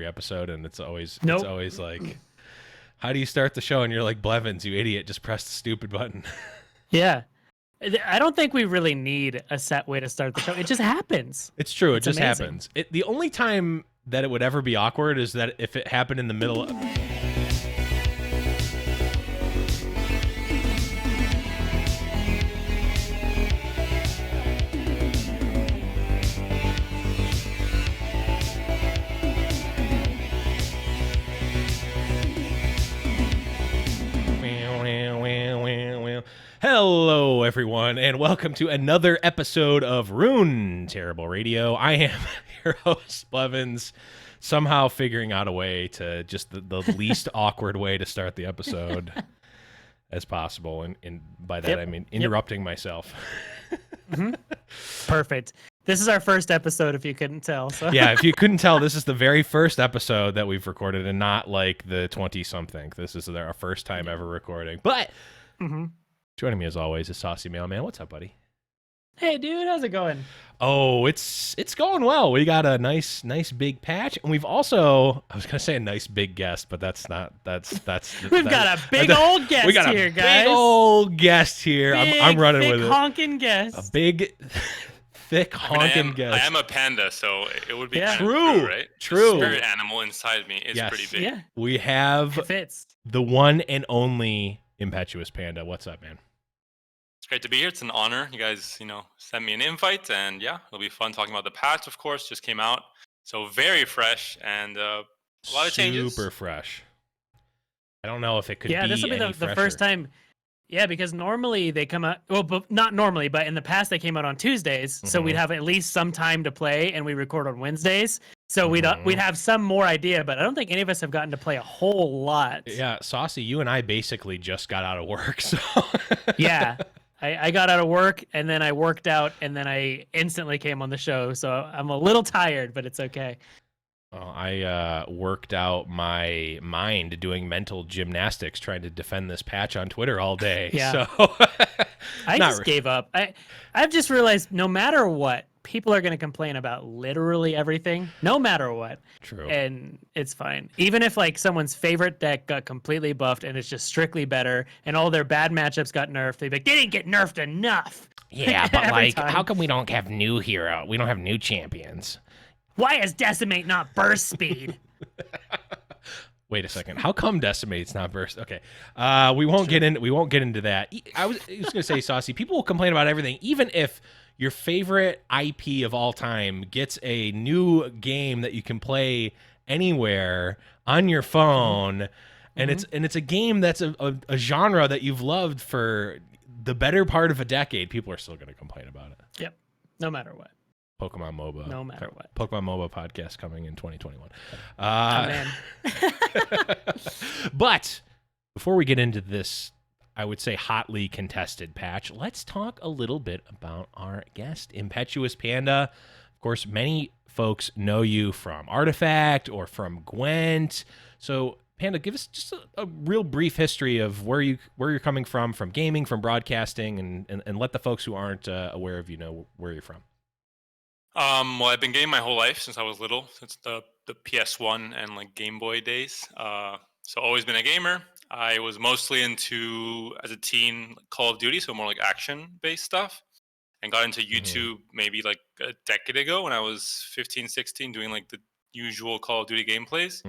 every episode, and it's always like, how do you start the show? And you're like, Blevins, you idiot, just press the stupid button. Yeah. I don't think we really need a set way to start the show. It just happens. It's true. It just amazing. happens. The only time that it would ever be awkward is that if it happened in the middle of... Hello, everyone, and welcome to another episode of Runeterrable Radio. I am your host, Blevins, somehow figuring out a way to just the least awkward way to start the episode as possible, and by that I mean interrupting myself. Perfect. This is our first episode, if you couldn't tell. So. Yeah, if you couldn't tell, this is the very first episode that we've recorded, and not like the 20-something. This is our first time ever recording, but... Joining me as always is Saucy Mailman. What's up, buddy? Hey, dude, how's it going? Oh, it's going well. We got a nice big patch, and we've also, I was gonna say a nice big guest, but that's got a big old guest here, guys. We got a big old guest here. I'm running with it. Big honking guest. A big, thick honking guest. I am a panda, so it would be true, right? True. The spirit animal inside me is pretty big. Yeah. We have it fits. The one and only ImpetuousPanda. What's up, man? It's great to be here. It's an honor. You guys, sent me an invite, and yeah, it'll be fun talking about the patch, of course, just came out. So very fresh and a lot of changes. Super fresh. I don't know if it could be this will be the first time. Yeah, because normally they come out, well, but not normally, but in the past they came out on Tuesdays, so we'd have at least some time to play, and we record on Wednesdays. So we'd have some more idea, but I don't think any of us have gotten to play a whole lot. Yeah, Saucy, you and I basically just got out of work, so... Yeah. I got out of work, and then I worked out, and then I instantly came on the show. So I'm a little tired, but it's okay. Well, I worked out my mind doing mental gymnastics trying to defend this patch on Twitter all day. Yeah. So I just gave up. I've just realized no matter what, people are going to complain about literally everything, no matter what. True. And it's fine. Even if like someone's favorite deck got completely buffed and it's just strictly better and all their bad matchups got nerfed, they'd be like, they didn't get nerfed enough. Yeah, but like, how come we don't have new hero? We don't have new champions. Why is Decimate not burst speed? Wait a second. How come Decimate's not burst? Okay. We won't get into that. I was gonna say, Saucy, people will complain about everything, even if your favorite IP of all time gets a new game that you can play anywhere on your phone, and it's a game that's a genre that you've loved for the better part of a decade. People are still going to complain about it. Yep, no matter what. Pokemon MOBA. No matter what. Pokemon MOBA podcast coming in 2021. Man. But before we get into this, I would say hotly contested patch, let's talk a little bit about our guest, ImpetuousPanda. Of course, many folks know you from Artifact or from Gwent. So, Panda, give us just a real brief history of where you're coming from gaming, from broadcasting, and let the folks who aren't aware of you know where you're from. Well, I've been gaming my whole life since I was little, since the PS1 and like Game Boy days. So always been a gamer. I was mostly into, as a teen, Call of Duty, so more like action-based stuff, and got into YouTube maybe like a decade ago when I was 15, 16, doing like the usual Call of Duty gameplays.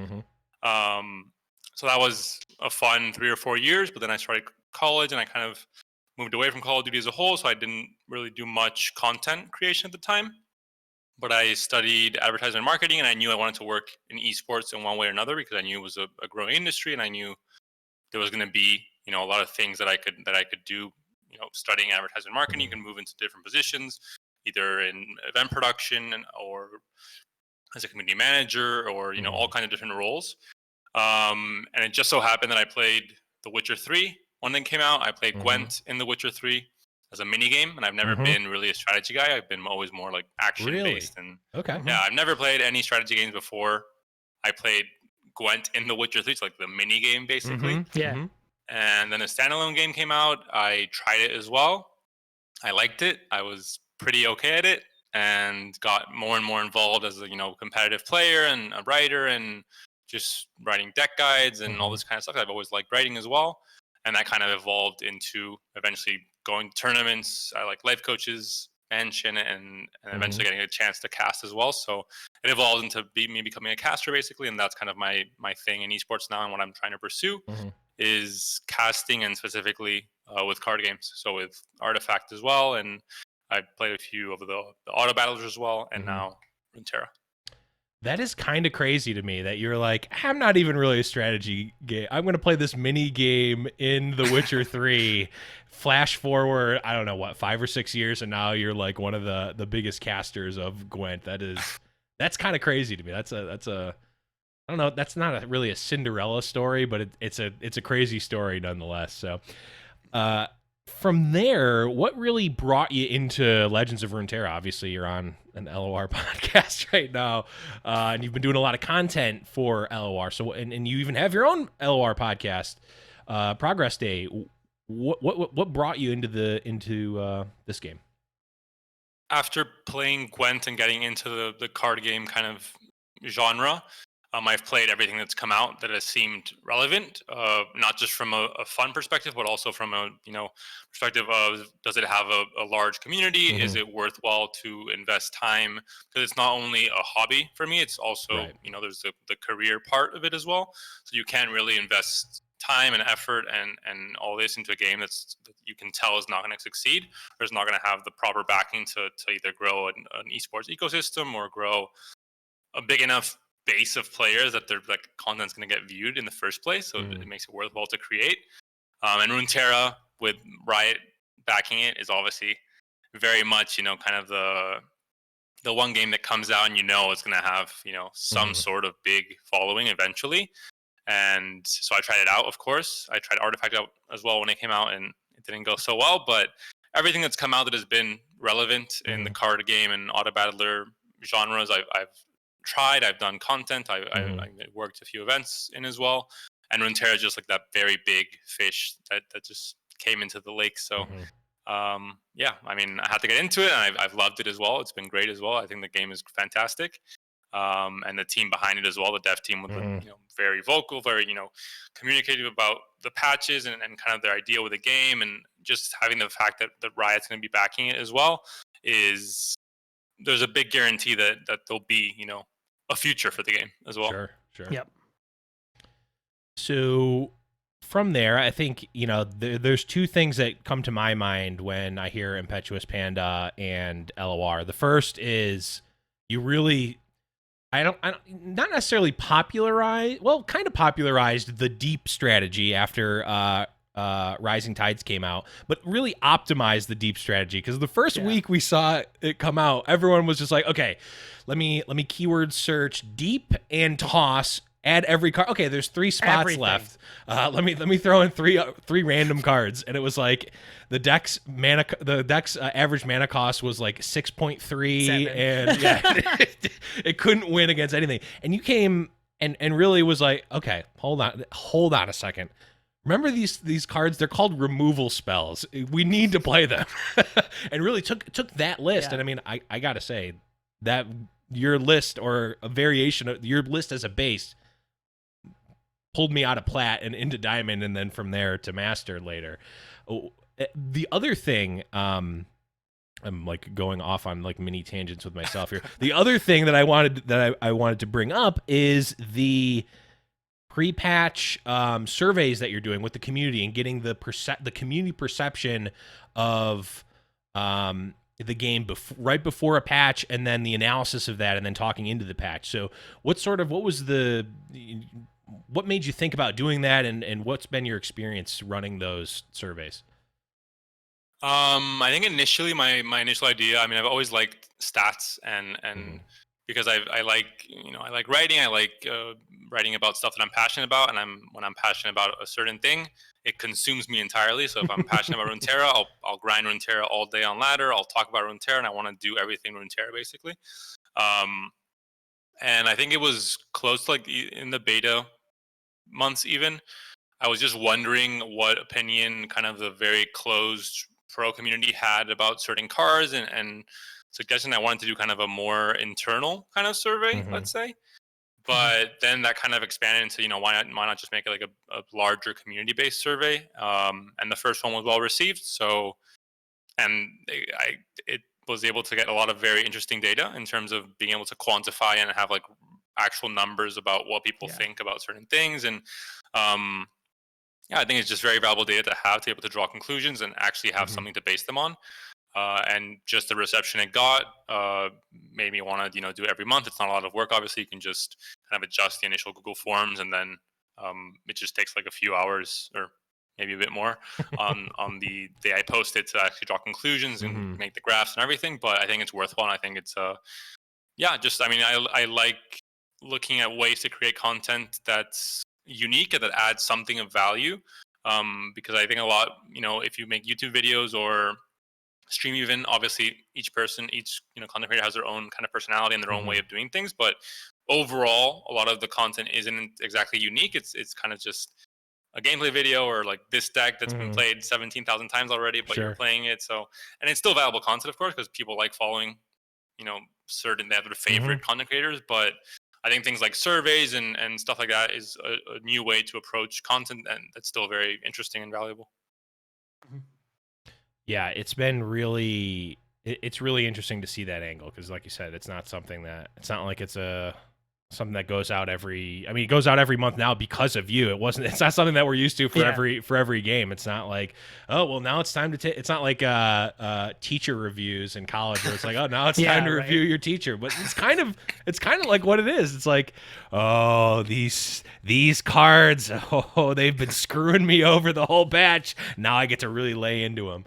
So that was a fun 3 or 4 years, but then I started college and I kind of moved away from Call of Duty as a whole, so I didn't really do much content creation at the time. But I studied advertising and marketing, and I knew I wanted to work in esports in one way or another because I knew it was a growing industry, and I knew there was going to be, a lot of things that I could do. Studying advertising and marketing, you can move into different positions, either in event production or as a community manager, or all kinds of different roles. And it just so happened that I played The Witcher 3 when it came out. I played Gwent in The Witcher 3 as a mini game, and I've never been really a strategy guy. I've been always more like action based. And yeah, I've never played any strategy games before. I played Gwent in The Witcher 3, it's like the mini game basically. And then a standalone game came out. I tried it as well. I liked it. I was pretty okay at it. and got more and more involved as a competitive player and a writer and just writing deck guides and all this kind of stuff. I've always liked writing as well, and that kind of evolved into eventually going to tournaments. I like life coaches, bench, and eventually getting a chance to cast as well. So it evolved into me becoming a caster basically, and that's kind of my thing in esports now, and what I'm trying to pursue is casting, and specifically with card games. So with Artifact as well, and I played a few of the auto battlers as well, and now Runeterra. That is kind of crazy to me that you're like, I'm not even really a strategy game. I'm going to play this mini game in The Witcher 3. Flash forward, I don't know what, 5 or 6 years, and now you're like one of the biggest casters of Gwent. That's kind of crazy to me. That's a I don't know. That's not really a Cinderella story, but it's a crazy story nonetheless. So, from there, what really brought you into Legends of Runeterra? Obviously, you're on an LOR podcast right now, and you've been doing a lot of content for LOR. So, and you even have your own LOR podcast, Progress Day. What brought you into this game? After playing Gwent and getting into the card game kind of genre, I've played everything that's come out that has seemed relevant, not just from a fun perspective, but also from a perspective of, does it have a large community? Is it worthwhile to invest time? Because it's not only a hobby for me, it's also there's the career part of it as well. So you can't really invest time and effort and all this into a game that you can tell is not going to succeed, or is not going to have the proper backing to either grow an esports ecosystem or grow a big enough base of players that their content's going to get viewed in the first place. So it makes it worthwhile to create. And Runeterra, with Riot backing it, is obviously very much kind of the one game that comes out and it's going to have some sort of big following eventually. And so I tried it out. Of course, I tried Artifact out as well when it came out, and it didn't go so well. But everything that's come out that has been relevant in the card game and auto battler genres, I've tried. I've done content. I worked a few events in as well. And Runeterra is just like that very big fish that just came into the lake. So yeah, I mean, I had to get into it, and I've loved it as well. It's been great as well. I think the game is fantastic. And the team behind it as well, the dev team, was very vocal, very communicative about the patches and kind of their idea with the game, and just having the fact that Riot's going to be backing it as well, is there's a big guarantee that there'll be a future for the game as well. Sure. Yep. So from there, I think there's two things that come to my mind when I hear ImpetuousPanda and LOR. The first is you really, I don't not necessarily kind of popularized the deep strategy after Rising Tides came out, but really optimized the deep strategy, because the first week we saw it come out, everyone was just like, okay, let me keyword search deep and toss, add every card. Okay, there's 3 spots left. Let me throw in three random cards, and it was like the deck's average mana cost was like 6.3, and it couldn't win against anything. And you came and really was like, okay, hold on a second. Remember these cards? They're called removal spells. We need to play them. And really took that list. And I mean, I gotta say that your list, or a variation of your list as a base, pulled me out of plat and into diamond, and then from there to master later. The other thing, I'm like going off on like mini tangents with myself here. The other thing that I wanted to bring up is the pre-patch surveys that you're doing with the community, and getting the community perception of the game right before a patch, and then the analysis of that, and then talking into the patch. So what made you think about doing that, and what's been your experience running those surveys? I think initially my initial idea, I mean, I've always liked stats, and because I like writing. I like writing about stuff that I'm passionate about, and when I'm passionate about a certain thing, it consumes me entirely. So if I'm passionate about Runeterra, I'll grind Runeterra all day on ladder. I'll talk about Runeterra, and I want to do everything Runeterra basically. And I think it was close to like in the beta months even, I was just wondering what opinion kind of the very closed pro community had about certain cards, and suggestion. I wanted to do kind of a more internal kind of survey, let's say. But then that kind of expanded into, you know, why not just make it like a larger community-based survey? And the first one was well received. So, and it was able to get a lot of very interesting data in terms of being able to quantify and have like actual numbers about what people think about certain things. And yeah, I think it's just very valuable data to have to be able to draw conclusions and actually have something to base them on. And just the reception it got made me want to, you know, do it every month. It's not a lot of work. Obviously, you can just kind of adjust the initial Google Forms, and then it just takes like a few hours or maybe a bit more on the day I post it to actually draw conclusions and make the graphs and everything. But I think it's worthwhile. And I think it's just, I mean, I like looking at ways to create content that's unique and that adds something of value. Because I think a lot, you know, if you make YouTube videos or stream even, obviously each content creator has their own kind of personality and their own way of doing things, but overall a lot of the content isn't exactly unique. It's kind of just a gameplay video or like this deck that's been played 17,000 times already, but you're playing it. So, and it's still valuable content, of course, because people like following, you know, certain, they have their favorite content creators. But I think things like surveys and stuff like that is a new way to approach content, and that's still very interesting and valuable. Yeah, it's been really, it's really interesting to see that angle, because like you said, it's not something that, it's not like it's something that goes out every, I mean, it goes out every month now because of you. It's not something that we're used to for every game. It's not like, oh, well, now it's time to take, it's not like teacher reviews in college where it's like, oh, now it's time to review your teacher. But it's kind of like what it is. It's like, oh, these cards, oh, they've been screwing me over the whole batch. Now I get to really lay into them.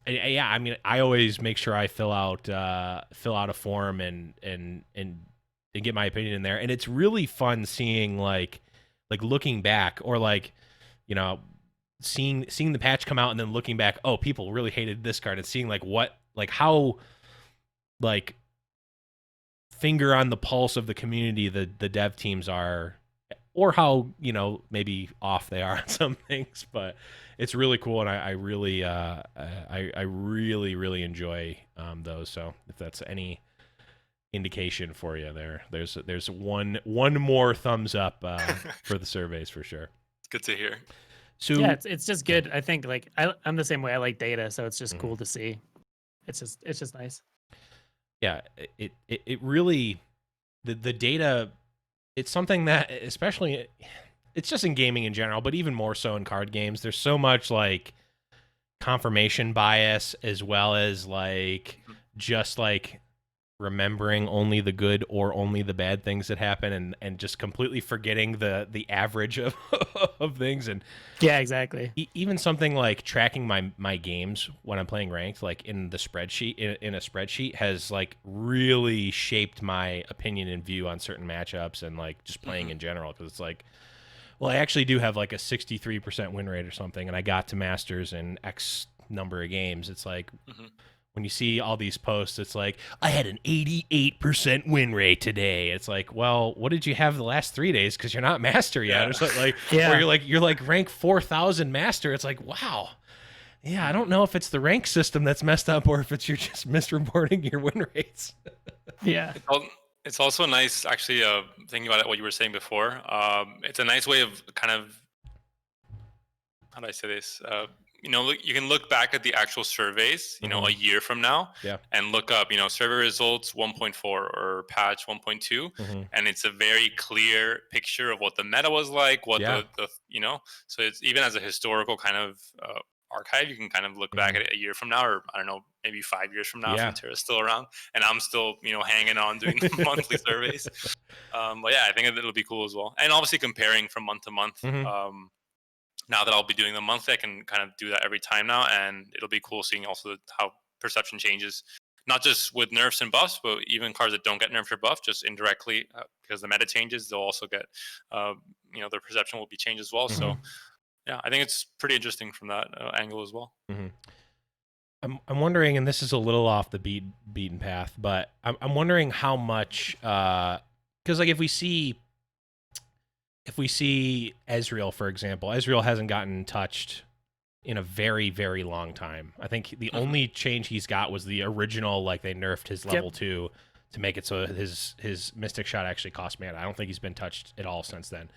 Yeah, I mean, I always make sure I fill out a form and get my opinion in there, and it's really fun seeing like looking back, or like, you know, seeing the patch come out and then looking back, oh, people really hated this card, and seeing like how like finger on the pulse of the community the dev teams are, or how, you know, maybe off they are on some things. But it's really cool, and I really really enjoy those. So if that's any indication for you, there's one more thumbs up for the surveys for sure. It's good to hear. So yeah, it's just good. I think like I'm the same way. I like data, so it's just cool to see. It's just nice. Yeah, it really, the data, it's something that, especially, it's just in gaming in general, but even more so in card games, there's so much like confirmation bias, as well as like just like remembering only the good or only the bad things that happen, and just completely forgetting the average of of things. And yeah, exactly. Even something like tracking my games when I'm playing ranked, like in the spreadsheet, in a spreadsheet, has like really shaped my opinion and view on certain matchups, and like just playing in general. Because it's like, well, I actually do have like a 63% win rate or something, and I got to Masters in X number of games. It's like, when you see all these posts, it's like, I had an 88% win rate today. It's like, well, what did you have the last 3 days? Because you're not master yet. Or something like, or you're like rank 4,000 master. It's like, wow. Yeah, I don't know if it's the rank system that's messed up, or if it's you're just misreporting your win rates. Yeah. It's also nice, actually, thinking about what you were saying before. It's a nice way of kind of, how do I say this? You know, you can look back at the actual surveys, you know, a year from now, and look up, you know, survey results 1.4 or patch 1.2, and it's a very clear picture of what the meta was like, what the you know, so it's, even as a historical kind of archive, you can kind of look back at it a year from now, or I don't know, maybe 5 years from now, if Terra's still around, and I'm still, you know, hanging on doing the monthly surveys. But yeah, I think it'll be cool as well, and obviously comparing from month to month. Now that I'll be doing them monthly, I can kind of do that every time now, and it'll be cool seeing also how perception changes, not just with nerfs and buffs, but even cards that don't get nerfed or buffed, just indirectly, because the meta changes, they'll also get, you know, their perception will be changed as well. So yeah, I think it's pretty interesting from that angle as well. I'm wondering, and this is a little off the beaten path, but I'm wondering how much, because like if we see Azrael, for example, Azrael hasn't gotten touched in a very, very long time. I think the only change he's got was the original, like they nerfed his level 2 to make it so his Mystic Shot actually cost mana. I don't think he's been touched at all since then.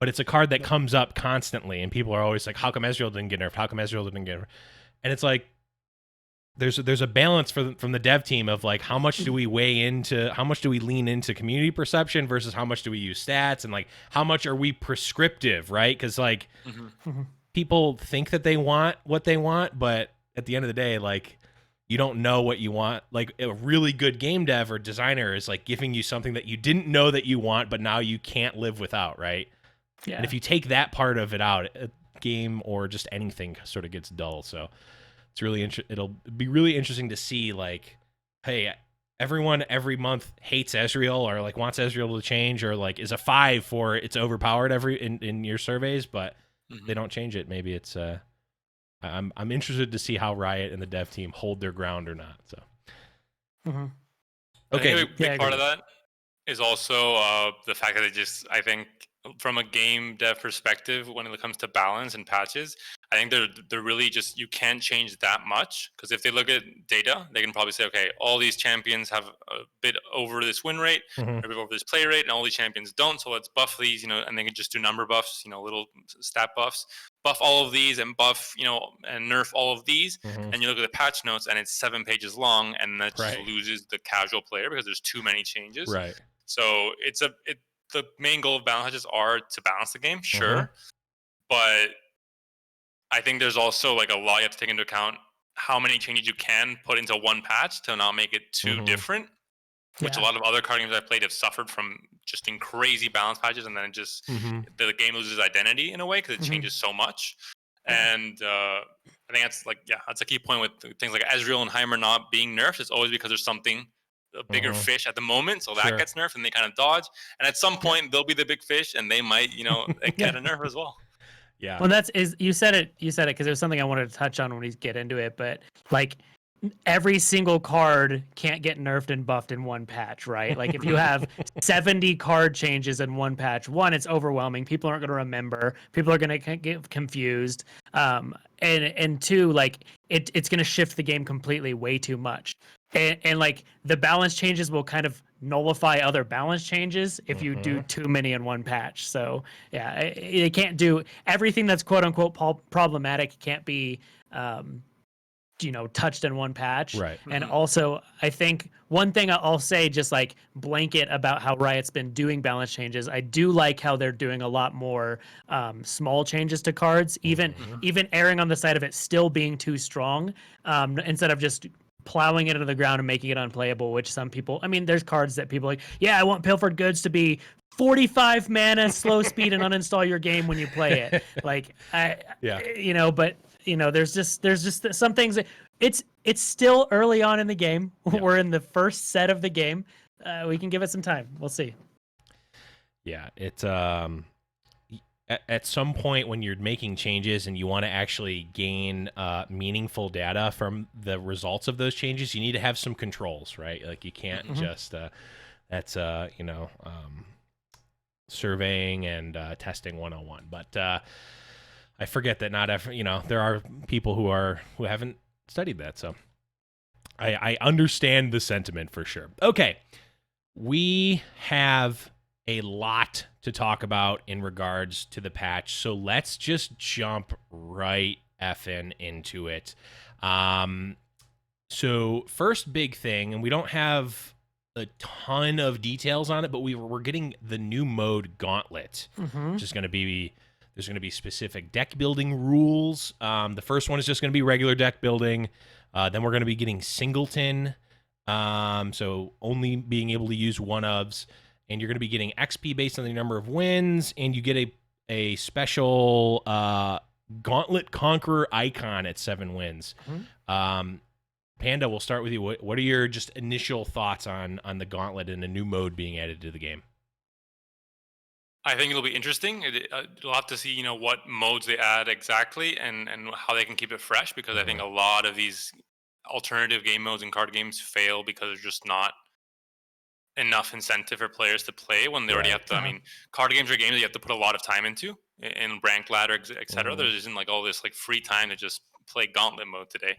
But it's a card that comes up constantly, and people are always like, how come Azrael didn't get nerfed? How come Azrael didn't get nerfed? And it's like, there's a balance from the dev team of like, how much do we lean into community perception versus how much do we use stats, and like how much are we prescriptive, right? Because like people think that they want what they want, but at the end of the day, like you don't know what you want. Like a really good game dev or designer is like giving you something that you didn't know that you want, but now you can't live without, right? Yeah. And if you take that part of it out, a game or just anything sort of gets dull. So it's really it'll be really interesting to see, like, hey, everyone every month hates Azrael or like wants Azrael to change, or like is a 5 for it's overpowered in your surveys, but they don't change it. Maybe it's I'm interested to see how Riot and the dev team hold their ground or not. So okay, I think a big part of that is also the fact that I think from a game dev perspective, when it comes to balance and patches, I think they're really just, you can't change that much, because if they look at data, they can probably say, okay, all these champions have a bit over this win rate, a bit over this play rate, and all these champions don't. So let's buff these, and they can just do number buffs, little stat buffs, buff all of these and buff, and nerf all of these. And you look at the patch notes, and it's 7 pages long, and that just loses the casual player because there's too many changes. Right. So the main goal of balance patches are to balance the game, sure, but I think there's also like a lot you have to take into account how many changes you can put into one patch to not make it too different, which a lot of other card games I've played have suffered from, just in crazy balance patches, and then it just the game loses identity in a way because it changes so much. And I think that's a key point with things like Azrael and Heimer not being nerfed. It's always because there's something, a bigger fish at the moment, so that gets nerfed and they kind of dodge, and at some point they'll be the big fish and they might get a nerf as well. Yeah. Well, you said it because there's something I wanted to touch on when we get into it, but like every single card can't get nerfed and buffed in one patch, right? Like if you have 70 card changes in one patch, one, it's overwhelming. People aren't going to remember. People are going to get confused. And two, like it's going to shift the game completely way too much. And like the balance changes will kind of nullify other balance changes if you do too many in one patch. So yeah, it can't do everything that's quote unquote problematic can't be touched in one patch. Right. And also I think one thing I'll say, just like blanket about how Riot's been doing balance changes, I do like how they're doing a lot more small changes to cards, even erring on the side of it still being too strong, instead of just plowing it into the ground and making it unplayable, which some people, there's cards that people like, yeah, I want Pilfered Goods to be 45 mana, slow speed, and uninstall your game when you play it. Like, but there's just some things that it's still early on in the game. Yeah. We're in the first set of the game. We can give it some time. We'll see. Yeah, it's at some point when you're making changes and you want to actually gain meaningful data from the results of those changes, you need to have some controls, right? Like you can't just that's surveying and testing 101. But I forget that not every, there are people who haven't studied that, so I understand the sentiment for sure. Okay, we have a lot to talk about in regards to the patch, so let's just jump right effing into it. So first big thing, and we don't have a ton of details on it, but we're getting the new Mode Gauntlet, which is going to be, there's going to be specific deck building rules. The first one is just going to be regular deck building. Then we're going to be getting Singleton, so only being able to use one-ofs. And you're going to be getting XP based on the number of wins, and you get a special Gauntlet Conqueror icon at 7 wins. Panda, we'll start with you. What are your just initial thoughts on the Gauntlet and a new mode being added to the game? I think it'll be interesting. You'll have to see, what modes they add exactly and how they can keep it fresh, because I think a lot of these alternative game modes and card games fail because they're just not enough incentive for players to play when they already have to. I mean, card games are games that you have to put a lot of time into in rank ladder, etc. There isn't like all this like free time to just play Gauntlet mode today.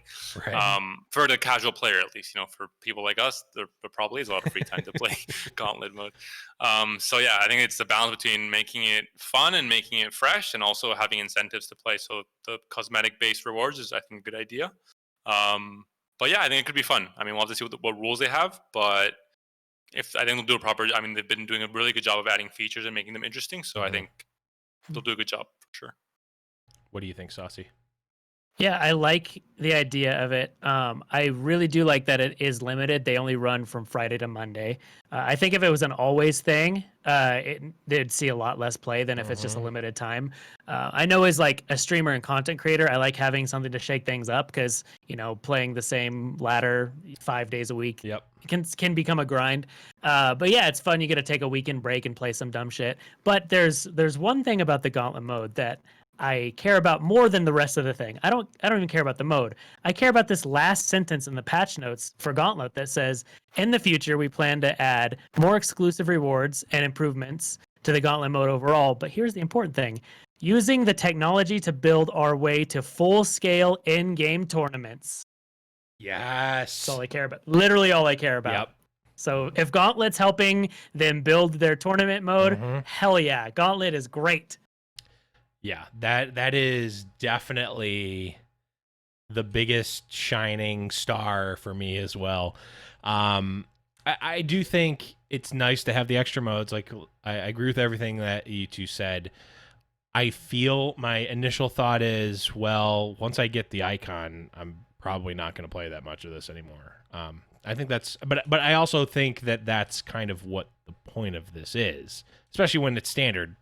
For the casual player, at least, for people like us, there probably is a lot of free time to play Gauntlet mode. So yeah, I think it's the balance between making it fun and making it fresh, and also having incentives to play. So the cosmetic-based rewards is, I think, a good idea. But yeah, I think it could be fun. I mean, we'll have to see what rules they have, but I think they'll do it proper. I mean, they've been doing a really good job of adding features and making them interesting. So I think they'll do a good job for sure. What do you think, Saucy? Yeah, I like the idea of it. I really do like that it is limited. They only run from Friday to Monday. I think if it was an always thing, they'd see a lot less play than if it's just a limited time. I know as like a streamer and content creator, I like having something to shake things up because, playing the same ladder 5 days a week can become a grind. But yeah, it's fun. You get to take a weekend break and play some dumb shit. But there's one thing about the Gauntlet mode that I care about more than the rest of the thing. I don't even care about the mode. I care about this last sentence in the patch notes for Gauntlet that says, in the future, we plan to add more exclusive rewards and improvements to the Gauntlet mode overall. But here's the important thing. Using the technology to build our way to full-scale in-game tournaments. Yes. That's all I care about. Literally all I care about. Yep. So if Gauntlet's helping them build their tournament mode, hell yeah. Gauntlet is great. Yeah, that is definitely the biggest shining star for me as well. I do think it's nice to have the extra modes. Like, I agree with everything that you two said. I feel my initial thought is, well, once I get the icon, I'm probably not going to play that much of this anymore. I think that's, but I also think that that's kind of what the point of this is, especially when it's standard.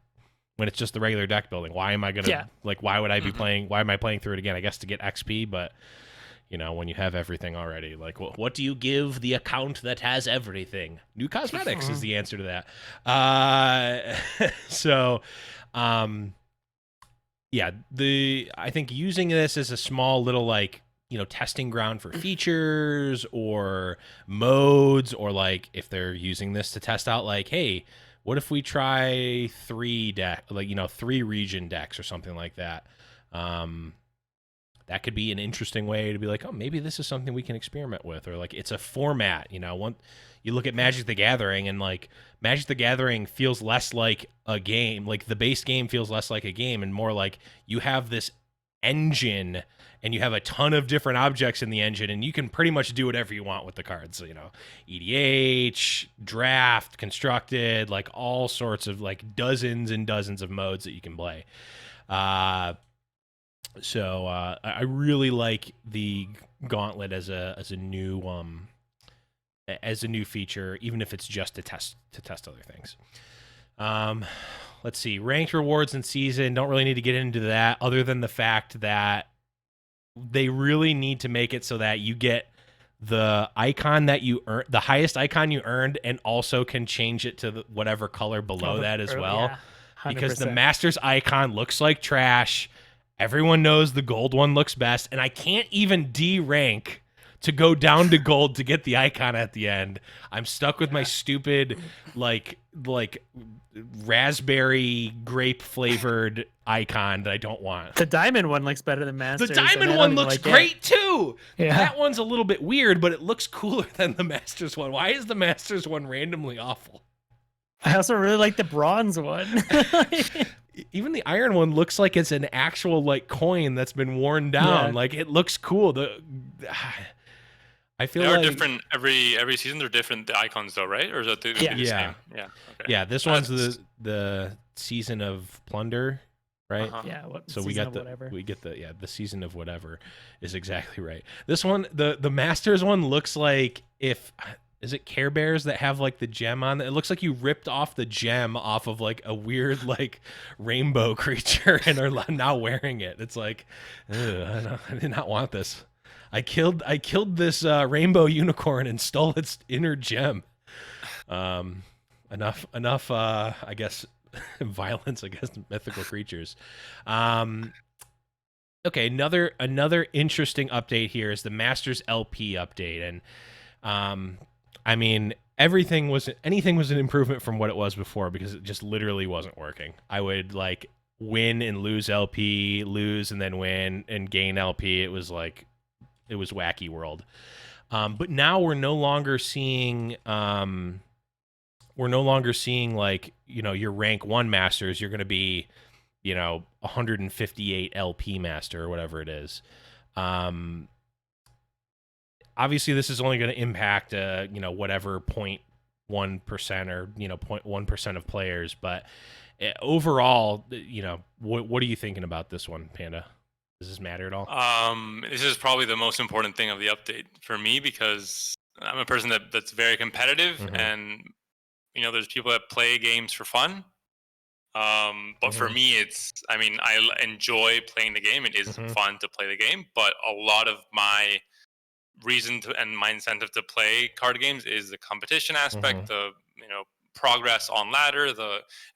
When it's just the regular deck building, why am I gonna why would I be playing? Why am I playing through it again? I guess to get XP, but when you have everything already, like what do you give the account that has everything? New cosmetics is the answer to that. So, yeah, I think using this as a small little testing ground for features or modes, or like if they're using this to test out, like, hey, what if we try 3 region decks or something like that? That could be an interesting way to be like, oh, maybe this is something we can experiment with, or like it's a format. You look at Magic the Gathering, and like Magic the Gathering feels less like a game. Like the base game feels less like a game and more like you have this engine and you have a ton of different objects in the engine, and you can pretty much do whatever you want with the cards. So, EDH, draft, constructed, like all sorts of like dozens and dozens of modes that you can play. So I really like the Gauntlet as a new feature, even if it's just to test other things. Let's see, ranked rewards in season. Don't really need to get into that, other than the fact that they really need to make it so that you get the icon that you earn, the highest icon you earned, and also can change it to whatever color below that as well. Yeah, because the Masters icon looks like trash. Everyone knows the gold one looks best, and I can't even D-rank to go down to gold to get the icon at the end. I'm stuck with my stupid like raspberry grape flavored icon that I don't want. The diamond one looks better than Masters. The diamond one looks great too. Yeah. That one's a little bit weird, but it looks cooler than the Masters one. Why is the Masters one randomly awful? I also really like the bronze one. Even the iron one looks like it's an actual like coin that's been worn down. Yeah. Like it looks cool. I feel they're different every season. They're different, the icons though, right? Or is that the same? Yeah. Okay. Yeah. This one's the season of plunder, right? Yeah. So we get the season of whatever is exactly right. This one, the Masters one looks like is it Care Bears that have like the gem on it? It looks like you ripped off the gem off of like a weird like rainbow creature and are now wearing it. It's like, I did not want this. I killed this rainbow unicorn and stole its inner gem. Enough. I guess violence against mythical creatures. Okay, another interesting update here is the Masters LP update, and I mean, anything was an improvement from what it was before because it just literally wasn't working. I would like win and lose LP, lose and then win and gain LP. It was wacky world. But now we're no longer seeing like, you know, your rank 1 masters, you're going to be, you know, 158 LP master or whatever it is. Obviously this is only going to impact, you know, whatever 0.1% or, you know, 0.1% of players. But overall, you know, what are you thinking about this one, Panda? Does this matter at all? This is probably the most important thing of the update for me because I'm a person that's very competitive, and you know, there's people that play games for fun. But for me, I enjoy playing the game. It is fun to play the game, but a lot of my reason and my incentive to play card games is the competition aspect, the, you know, progress on ladder,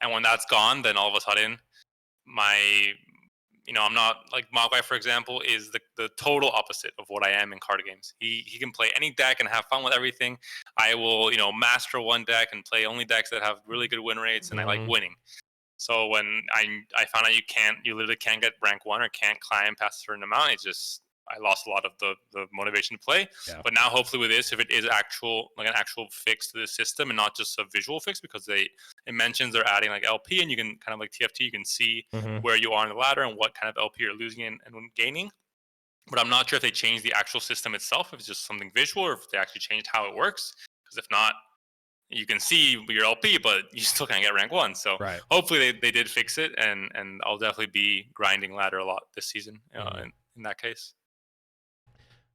and when that's gone, then all of a sudden you know, I'm not like Mogwai, for example, is the total opposite of what I am in card games. He can play any deck and have fun with everything. I will, you know, master one deck and play only decks that have really good win rates, and I like winning. So when I found out you literally can't get rank 1 or can't climb past a certain amount, I lost a lot of the motivation to play. Yeah. But now hopefully with this, if it is an actual fix to the system and not just a visual fix, because it mentions they're adding like LP, and you can kind of like TFT, you can see where you are on the ladder and what kind of LP you're losing and gaining. But I'm not sure if they changed the actual system itself, if it's just something visual, or if they actually changed how it works. Because if not, you can see your LP, but you still can't get rank 1. So hopefully they did fix it, and I'll definitely be grinding ladder a lot this season in that case.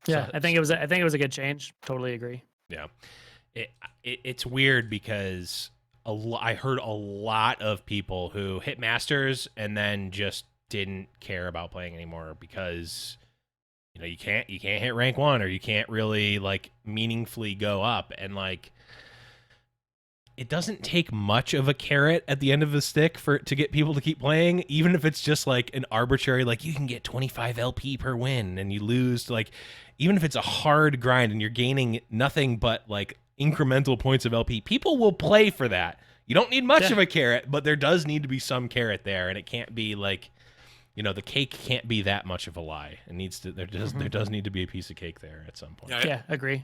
Yeah, I think it was a good change. Totally agree. Yeah, it's weird because I heard a lot of people who hit masters and then just didn't care about playing anymore because, you know, you can't hit rank 1 or you can't really like meaningfully go up, and like it doesn't take much of a carrot at the end of the stick to get people to keep playing, even if it's just like an arbitrary, like you can get 25 LP per win and you lose, like even if it's a hard grind and you're gaining nothing but like incremental points of LP, people will play for that. You don't need much of a carrot, but there does need to be some carrot there, and it can't be like, you know, the cake can't be that much of a lie. It needs to, there does need to be a piece of cake there at some point. Yeah, agree.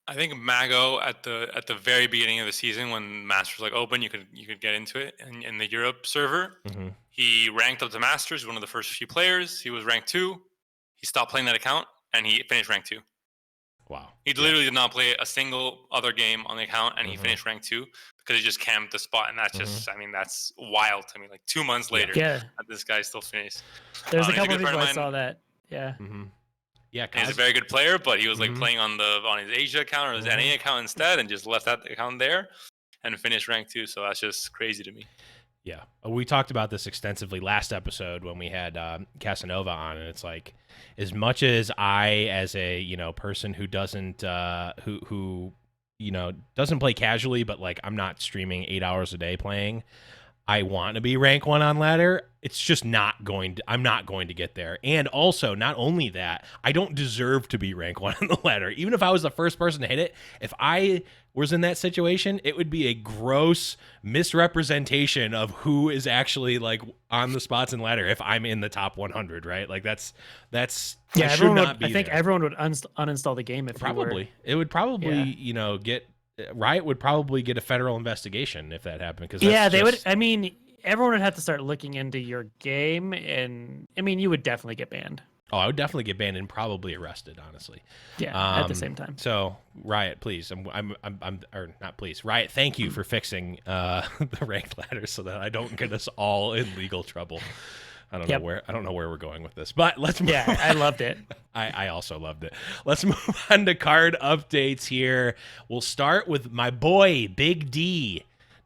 I think Mago at the very beginning of the season, when Masters like open, you could get into it in the Europe server. He ranked up to Masters, one of the first few players. He was ranked 2. He stopped playing that account and he finished ranked 2. Wow. He literally did not play a single other game on the account, and he finished ranked 2 because he just camped the spot. And that's just, I mean, that's wild to me. Like 2 months later, this guy still finished. There's a couple of people I saw that. Yeah. Yeah, he's a very good player, but he was like playing on his Asia account or his NA account instead, and just left that account there and finished rank 2. So that's just crazy to me. Yeah, we talked about this extensively last episode when we had Casanova on, and it's like, as much as I, as a person who doesn't who doesn't play casually, but like I'm not streaming 8 hours a day playing, I want to be rank 1 on ladder. It's just not going to, I'm not going to get there. And also, not only that, I don't deserve to be rank 1 on the ladder. Even if I was the first person to hit it, if I was in that situation, it would be a gross misrepresentation of who is actually like on the spots in ladder if I'm in the top 100, right? Like that's yeah, I think everyone would uninstall the game if probably. It would probably, get Riot would probably get a federal investigation if that happened. Because they would. I mean, everyone would have to start looking into your game, and I mean, you would definitely get banned. Oh, I would definitely get banned and probably arrested, honestly. Yeah, at the same time. So Riot, please, or not please, Riot, thank you for fixing the ranked ladder so that I don't get us all in legal trouble. I don't know where we're going with this, but let's move on. I loved it. I also loved it. Let's move on to card updates here. We'll start with my boy, Big D.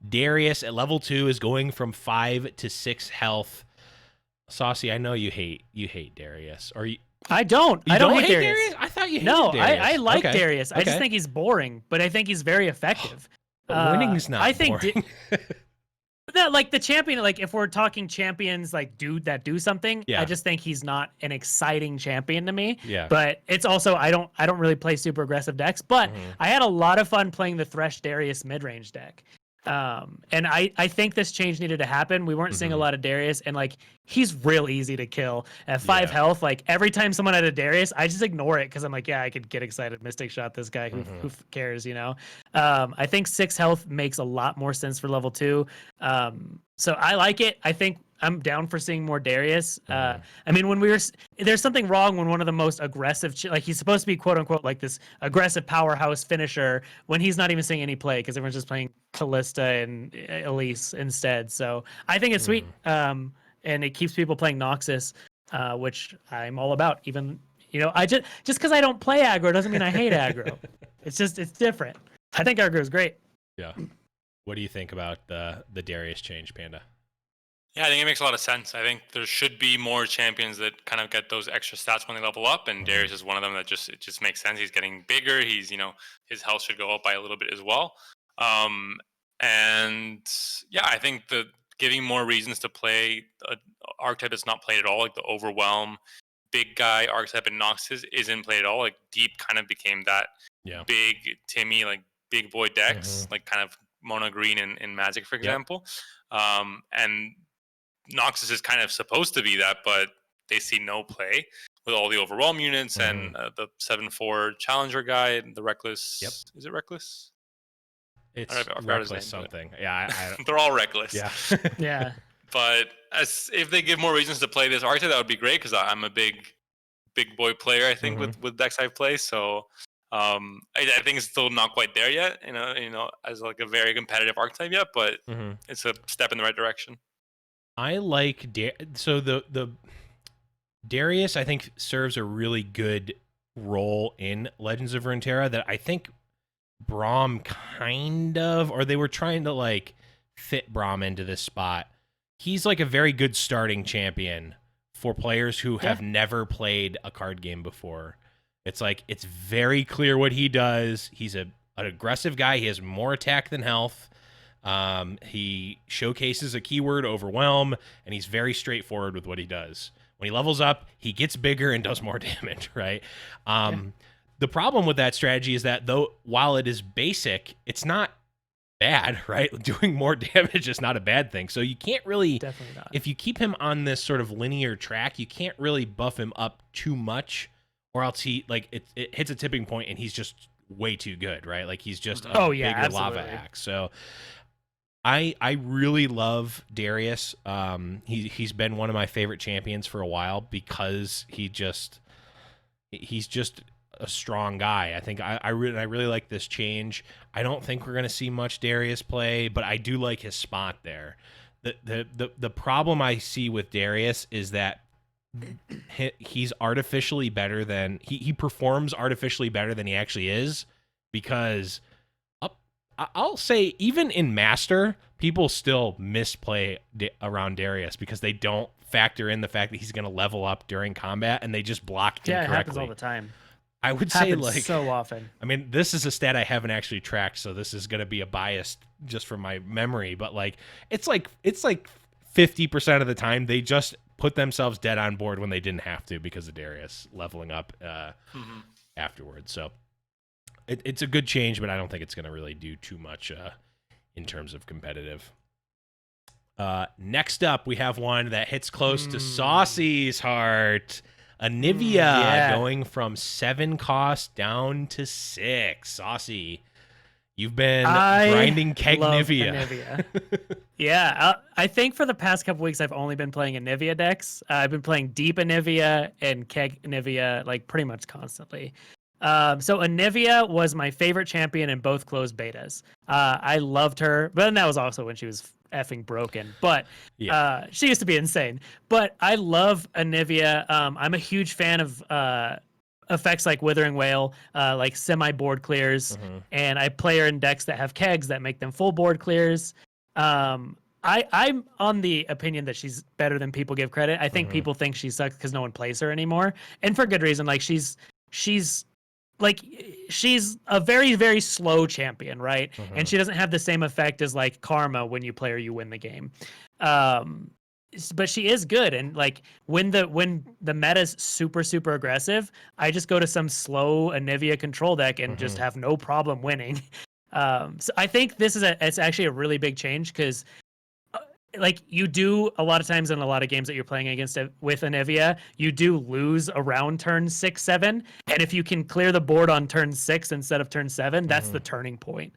Darius at level 2 is going from 5 to 6 health. Saucy, I know you hate Darius. Or you I don't hate Darius. I thought you hated Darius. I like Darius. I just think he's boring, but I think he's very effective. Winning's not boring. like the champion, like if we're talking champions, like that do something, Yeah. I just think he's not an exciting champion to me. Yeah. But it's also I don't really play super aggressive decks, but I had a lot of fun playing the Thresh Darius mid-range deck. And I think this change needed to happen. We weren't seeing a lot of Darius, and like he's real easy to kill at 5 health. Like every time someone had a Darius, I just ignore it because I'm like, yeah, I could get excited, Mystic Shot this guy. Who cares, you know? I think 6 health makes a lot more sense for level 2. So I like it. I think I'm down for seeing more Darius. I mean, when there's something wrong when one of the most aggressive, like he's supposed to be quote unquote like this aggressive powerhouse finisher when he's not even seeing any play because everyone's just playing Callista and Elise instead. So I think it's sweet. And it keeps people playing Noxus, which I'm all about. Even, you know, I just because I don't play aggro doesn't mean I hate aggro. It's different. I think aggro is great. Yeah. What do you think about the Darius change, Panda? Yeah, I think it makes a lot of sense. I think there should be more champions that kind of get those extra stats when they level up, and Darius is one of them that it just makes sense. He's getting bigger. He's, you know, his health should go up by a little bit as well. And yeah, I think that giving more reasons to play an archetype that's not played at all, like the Overwhelm, big guy archetype in Noxus isn't played at all. Like Deep kind of became that big Timmy, like big boy decks, like kind of mono green in Magic, for example. And Noxus is kind of supposed to be that, but they see no play with all the Overwhelm units and the 7/4 Challenger guy, the Reckless. Is it Reckless? It's Reckless name, something. But... Yeah, I they're all Reckless. Yeah. Yeah. But if they give more reasons to play this archetype, that would be great because I'm a big boy player. I think with decks I play, so I think it's still not quite there yet. You know, as like a very competitive archetype yet, but it's a step in the right direction. I like so the Darius I think serves a really good role in Legends of Runeterra that I think Braum kind of, or they were trying to like fit Braum into this spot. He's like a very good starting champion for players who have never played a card game before. It's like it's very clear what he does. He's an aggressive guy. He has more attack than health. He showcases a keyword, Overwhelm, and he's very straightforward with what he does. When he levels up, he gets bigger and does more damage, right? The problem with that strategy is that while it is basic, it's not bad, right? Doing more damage is not a bad thing. So you can't really, definitely not. If you keep him on this sort of linear track, you can't really buff him up too much, or else it hits a tipping point and he's just way too good, right? Like he's just a bigger lava axe. So I really love Darius. He's been one of my favorite champions for a while because he's just a strong guy. I think I really like this change. I don't think we're gonna see much Darius play, but I do like his spot there. The problem I see with Darius is that he's artificially better than he performs artificially better than he actually is, because I'll say even in Master, people still misplay around Darius because they don't factor in the fact that he's going to level up during combat, and they just block incorrectly. Yeah, it happens all the time. I would say like so often. I mean, this is a stat I haven't actually tracked, so this is going to be a bias just from my memory. But like, it's like 50% of the time they just put themselves dead on board when they didn't have to because of Darius leveling up afterwards. So it's a good change, but I don't think it's going to really do too much in terms of competitive. Next up, we have one that hits close to Saucy's heart. Anivia going from 7 cost down to 6. Saucy, you've been grinding Kegnivia. Yeah, I think for the past couple weeks I've only been playing Anivia decks. I've been playing Deep Anivia and Kegnivia like pretty much constantly. So Anivia was my favorite champion in both closed betas. I loved her, but that was also when she was effing broken. But she used to be insane. But I love Anivia. I'm a huge fan of effects like Withering Wail, like semi-board clears, and I play her in decks that have kegs that make them full board clears. I'm on the opinion that she's better than people give credit. I think people think she sucks because no one plays her anymore, and for good reason. Like she's like she's a very, very slow champion, right? Mm-hmm. And she doesn't have the same effect as like Karma when you play her, you win the game. But she is good, and like when the meta's super, super aggressive, I just go to some slow Anivia control deck and just have no problem winning. So I think it's actually a really big change because like you do a lot of times in a lot of games that you're playing against it with Anivia, you do lose around turn 6, 7. And if you can clear the board on turn 6 instead of turn 7, that's the turning point.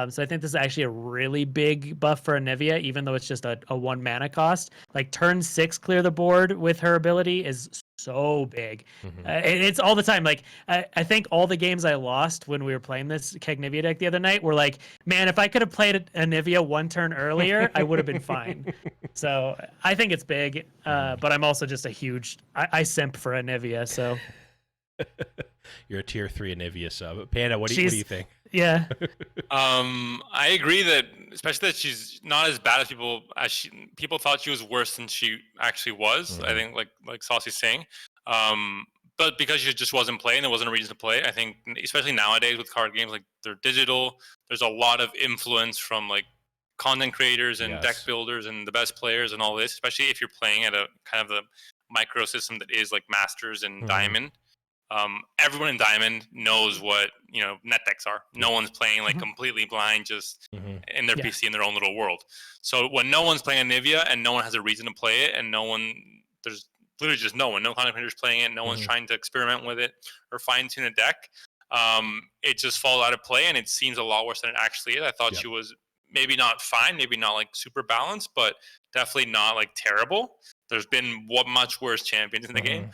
So I think this is actually a really big buff for Anivia, even though it's just a 1 mana cost. Like turn 6 clear the board with her ability is so big. And it's all the time. Like I think all the games I lost when we were playing this Kegnivia deck the other night were like, man, if I could have played Anivia 1 turn earlier, I would have been fine. So I think it's big, but I'm also just a huge I simp for Anivia. So you're a tier 3 Anivia sub. Panda, what do you think? Yeah. I agree that, especially that she's not as bad as people thought she was worse than she actually was. I think, like Saucy's saying, but because she just wasn't playing, there wasn't a reason to play. I think, especially nowadays with card games, like they're digital. There's a lot of influence from like content creators and deck builders and the best players and all this. Especially if you're playing at a kind of the micro system that is like Masters and Diamond. Everyone in Diamond knows what net decks are. No one's playing like completely blind, just in their PC in their own little world. So when no one's playing Anivia and no one has a reason to play it, and there's literally just no content creators playing it, no one's trying to experiment with it or fine tune a deck, it just falls out of play and it seems a lot worse than it actually is. I thought she was maybe not fine, maybe not like super balanced, but definitely not like terrible. There's been much worse champions in the game.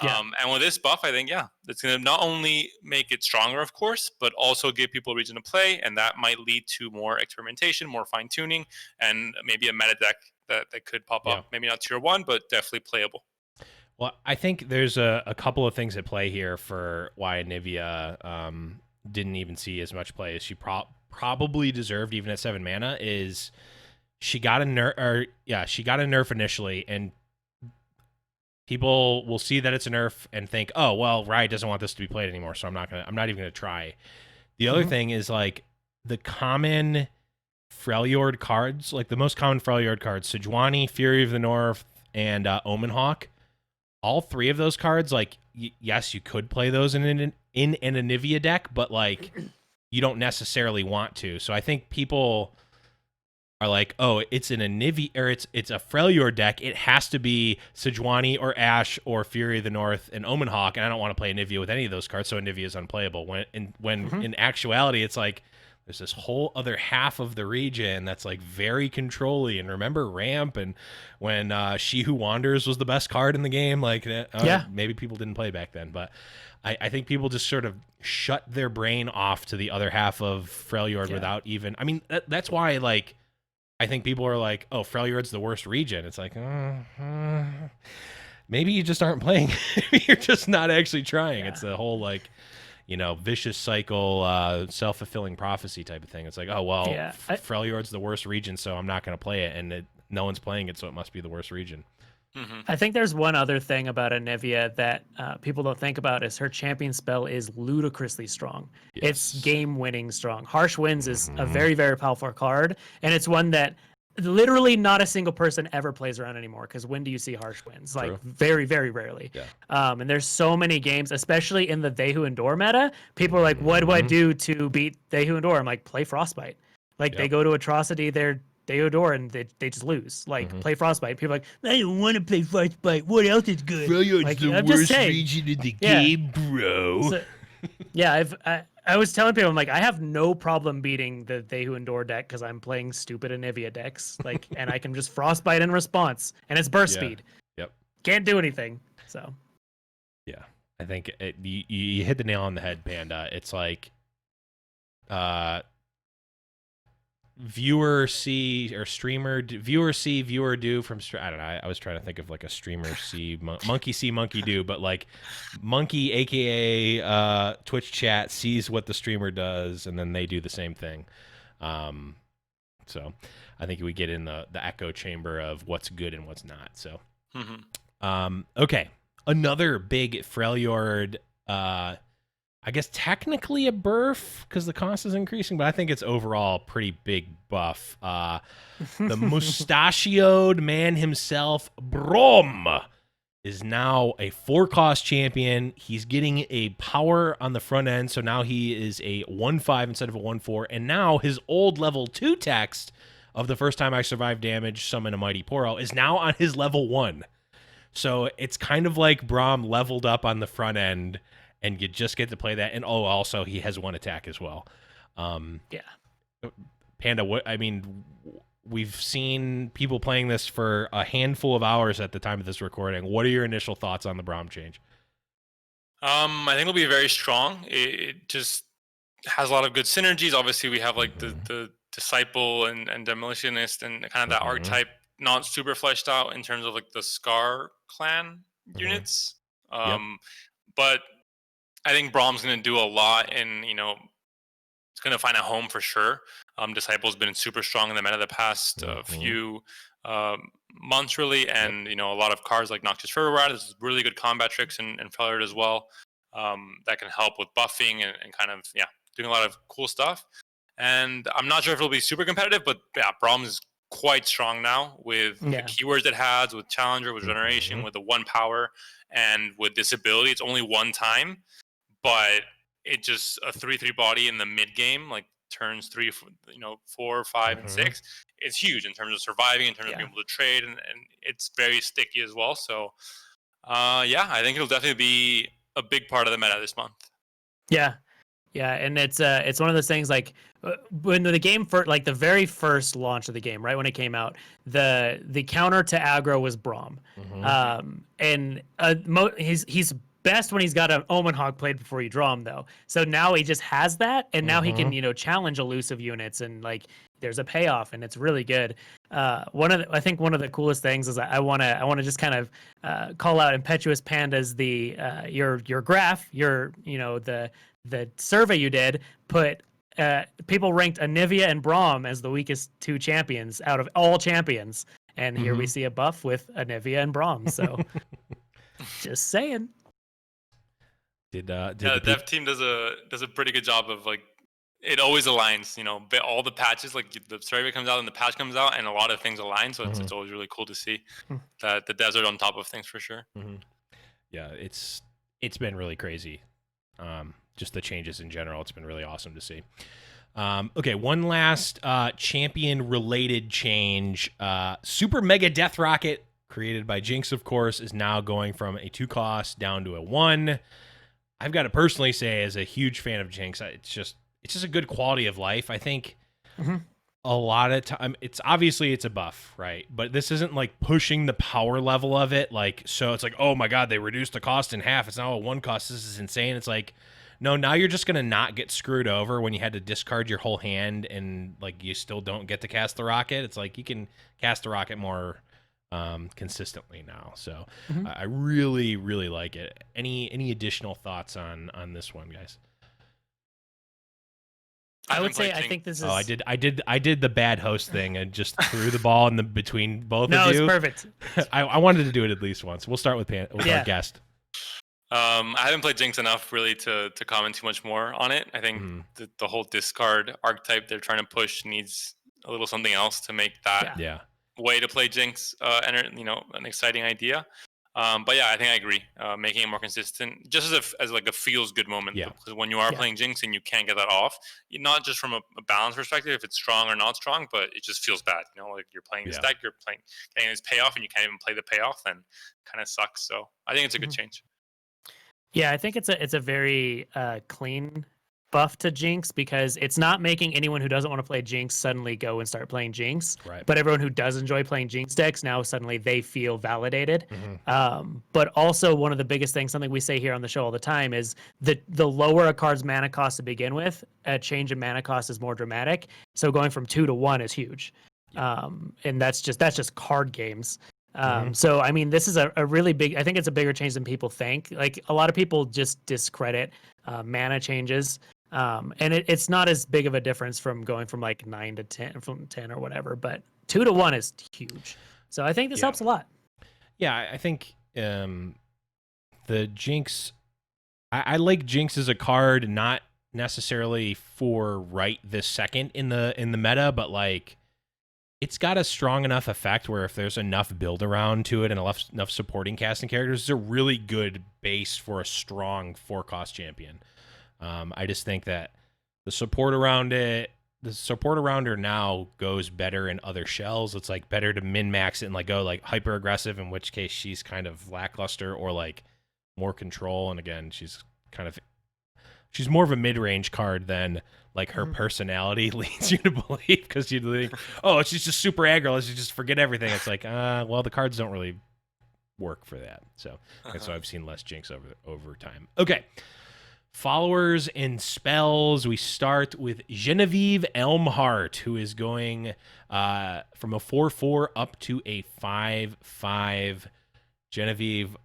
And with this buff, I think, it's going to not only make it stronger, of course, but also give people a reason to play. And that might lead to more experimentation, more fine tuning, and maybe a meta deck that could pop up. Maybe not tier 1, but definitely playable. Well, I think there's a couple of things at play here for why Anivia didn't even see as much play as she probably deserved, even at 7 mana, is she got a nerf initially, and people will see that it's a nerf and think, oh, well, Riot doesn't want this to be played anymore, so I'm not even gonna try. The other thing is like the common Freljord cards, like the most common Freljord cards, Sejuani, Fury of the North, and Omenhawk. All 3 of those cards, like yes, you could play those in an Anivia deck, but like you don't necessarily want to. So I think people are like, oh, it's an Anivia, or it's a Freljord deck. It has to be Sejuani or Ash or Fury of the North and Omenhawk, and I don't want to play Anivia with any of those cards, so Anivia is unplayable. When in actuality, it's like there's this whole other half of the region that's like very controlly. And remember Ramp, and when She Who Wanders was the best card in the game, like maybe people didn't play back then, but I think people just sort of shut their brain off to the other half of Freljord without even. I mean, that's why like. I think people are like, oh, Freljord's the worst region. It's like, maybe you just aren't playing. You're just not actually trying. It's the whole like, vicious cycle, self-fulfilling prophecy type of thing. It's like, oh, well, Freljord's the worst region, so I'm not going to play it. And no one's playing it, so it must be the worst region. I think there's one other thing about Anivia that people don't think about is her champion spell is ludicrously strong. It's game-winning strong. Harsh Winds is a very, very powerful card, and it's one that literally not a single person ever plays around anymore, because when do you see Harsh Winds? Like very, very rarely. And there's so many games, especially in the They Who Endure meta, people are like, what do I do to beat They Who Endure? I'm like, play Frostbite. Like they go to Atrocity, they're Deodor, and they just lose. Like play Frostbite. People are like, I don't want to play Frostbite. What else is good? Freljord's like, the worst region in the game, bro. So, I was telling people, I'm like, I have no problem beating the They Who Endure deck because I'm playing stupid Anivia decks. Like, and I can just Frostbite in response, and it's burst speed. Yep. Can't do anything. So. Yeah, I think you hit the nail on the head, Panda. It's like, viewer see or streamer do, viewer see viewer do from I don't know. I was trying to think of like a streamer see monkey see monkey do, but like monkey aka Twitch chat sees what the streamer does and then they do the same thing. So I think we get in the echo chamber of what's good and what's not. So okay, another big Freljord I guess technically a burf because the cost is increasing, but I think it's overall a pretty big buff. The mustachioed man himself, Brom, is now a 4-cost champion. He's getting a power on the front end, so now he is a 1/5 instead of a 1/4. And now his old level 2 text of the first time I survived damage, summon a mighty Poro, is now on his level 1. So it's kind of like Brom leveled up on the front end, and you just get to play that. And also he has 1 attack as well. Yeah. Panda, what I mean, we've seen people playing this for a handful of hours at the time of this recording. What are your initial thoughts on the Brom change? I think it'll be very strong. It just has a lot of good synergies. Obviously, we have like the Disciple and Demolitionist and kind of that archetype not super fleshed out in terms of like the Scar clan units. But I think Brom's going to do a lot, and it's going to find a home for sure. Disciple's been super strong in the meta the past few months, really, and a lot of cards like Noctis Fervor Rider. There's really good combat tricks and Felard as well that can help with buffing and kind of doing a lot of cool stuff. And I'm not sure if it'll be super competitive, but Brom is quite strong now with the keywords it has, with Challenger, with Regeneration, with the 1 power, and with this ability. It's only 1 time, but it just a 3/3 body in the mid game, like turns 3, 4, 5, and 6. It's huge in terms of surviving, in terms of being able to trade, and it's very sticky as well. So, I think it'll definitely be a big part of the meta this month. Yeah, and it's one of those things like when the game like the very first launch of the game, right when it came out, the counter to aggro was Brom, and he's best when he's got an Omen Hog played before you draw him, though. So now he just has that, and now he can challenge elusive units, and like there's a payoff, and it's really good. I think one of the coolest things is I want to just kind of call out ImpetuousPanda's your graph, the survey you did put people ranked Anivia and Brom as the weakest 2 champions out of all champions, and here we see a buff with Anivia and Brom. So just saying. The dev team does a pretty good job of like it always aligns. All the patches, like the survey comes out and the patch comes out, and a lot of things align. So it's always really cool to see that the devs are on top of things for sure. Yeah, it's been really crazy. Just the changes in general, it's been really awesome to see. Okay, one last champion-related change. Super Mega Death Rocket, created by Jinx, of course, is now going from a 2-cost down to a 1. I've got to personally say, as a huge fan of Jinx, it's just a good quality of life. I think a lot of time, it's a buff, right? But this isn't like pushing the power level of it. Like, so it's like, oh my God, they reduced the cost in half. It's now a 1 cost. This is insane. It's like, no, now you're just going to not get screwed over when you had to discard your whole hand and like you still don't get to cast the rocket. It's like you can cast the rocket more consistently now. So I really, really like it. Any additional thoughts on this one, guys? I would say I think this is. Oh, I did the bad host thing and just threw the ball in the between both of you. No, it's perfect. I wanted to do it at least once. We'll start with our guest. I haven't played Jinx enough really to comment too much more on it. I think the whole discard archetype they're trying to push needs a little something else to make that way to play Jinx an exciting idea. But I think I agree. Making it more consistent, just as like a feels good moment. Because when you are playing Jinx and you can't get that off, not just from a balance perspective, if it's strong or not strong, but it just feels bad. Like you're playing this deck, you're getting this payoff, and you can't even play the payoff, then kind of sucks. So I think it's a good change. Yeah, I think it's a very clean buff to Jinx, because it's not making anyone who doesn't want to play Jinx suddenly go and start playing Jinx. Right. But everyone who does enjoy playing Jinx decks, now suddenly they feel validated. But also one of the biggest things, something we say here on the show all the time, is the lower a card's mana cost to begin with, a change in mana cost is more dramatic. So going from 2 to 1 is huge. And that's just card games. So I mean, this is a really big, I think it's a bigger change than people think. Like a lot of people just discredit mana changes. And it's not as big of a difference from going from like 9 to 10, from 10 or whatever, but 2 to 1 is huge. So I think this helps a lot. Yeah, I think the Jinx I like Jinx as a card, not necessarily for right this second in the meta, but like it's got a strong enough effect where if there's enough build around to it and enough supporting casting characters, it's a really good base for a strong 4-cost champion. I just think that the support around her now goes better in other shells. It's like better to min-max it and like go like hyper aggressive, in which case she's kind of lackluster, or like more control. And again, she's more of a mid-range card than like her personality leads you to believe, because you think, oh, she's just super aggro, let's just forget everything. It's like, well, the cards don't really work for that. So that's why I've seen less Jinx over time. Okay. Followers and spells. We start with Genevieve Elmhart, who is going from a 4/4 up to a 5/5. Genevieve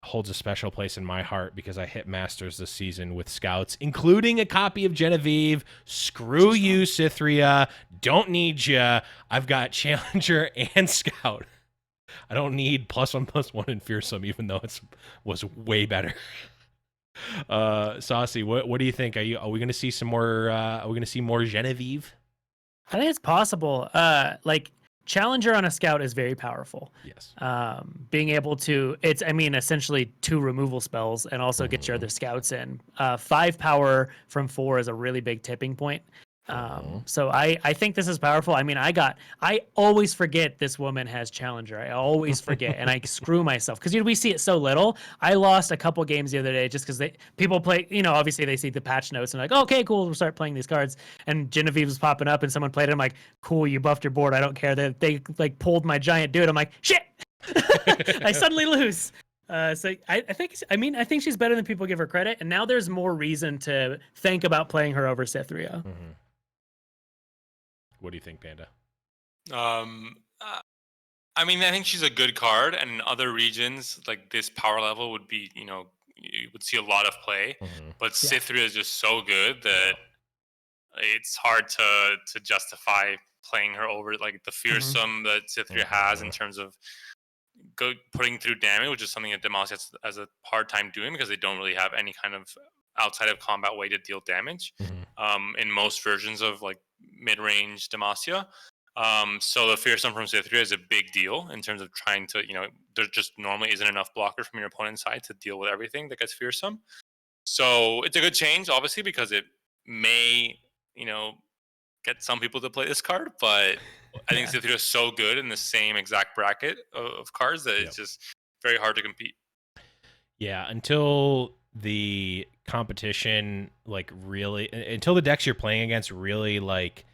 holds a special place in my heart because I hit Masters this season with scouts, including a copy of Genevieve. Screw you, Cythria. Don't need ya. I've got Challenger and Scout. I don't need +1/+1 in Fearsome, even though it was way better. Saucy, what do you think? Are we gonna see some more? Are we gonna see more Genevieve? I think it's possible. Like Challenger on a Scout is very powerful. Yes. Being able to, essentially 2 removal spells and also get your other scouts in. 5 power from 4 is a really big tipping point. So I think this is powerful. I mean, I always forget this woman has Challenger. I always forget, and I screw myself because we see it so little. I lost a couple games the other day just because people play. Obviously they see the patch notes and like, okay, cool, we'll start playing these cards. And Genevieve was popping up, and someone played it. I'm like, cool, you buffed your board. I don't care. They like pulled my giant dude. I'm like, shit. I suddenly lose. So I think she's better than people give her credit, and now there's more reason to think about playing her over Cythria. Mm-hmm. What do you think, Panda? I mean, I think she's a good card, and in other regions, like this power level would be, you would see a lot of play. Mm-hmm. But Cythria is just so good that it's hard to justify playing her over like the fearsome that Cythria has in terms of putting through damage, which is something that Demacia has a hard time doing because they don't really have any kind of outside of combat way to deal damage. In most versions of like mid-range Demacia. So the fearsome from Cythria is a big deal in terms of trying to, there just normally isn't enough blocker from your opponent's side to deal with everything that gets fearsome. So it's a good change, obviously, because it may, get some people to play this card, but I think Cythria is so good in the same exact bracket of cards that it's just very hard to compete. Yeah, until the competition until the decks you're playing against really like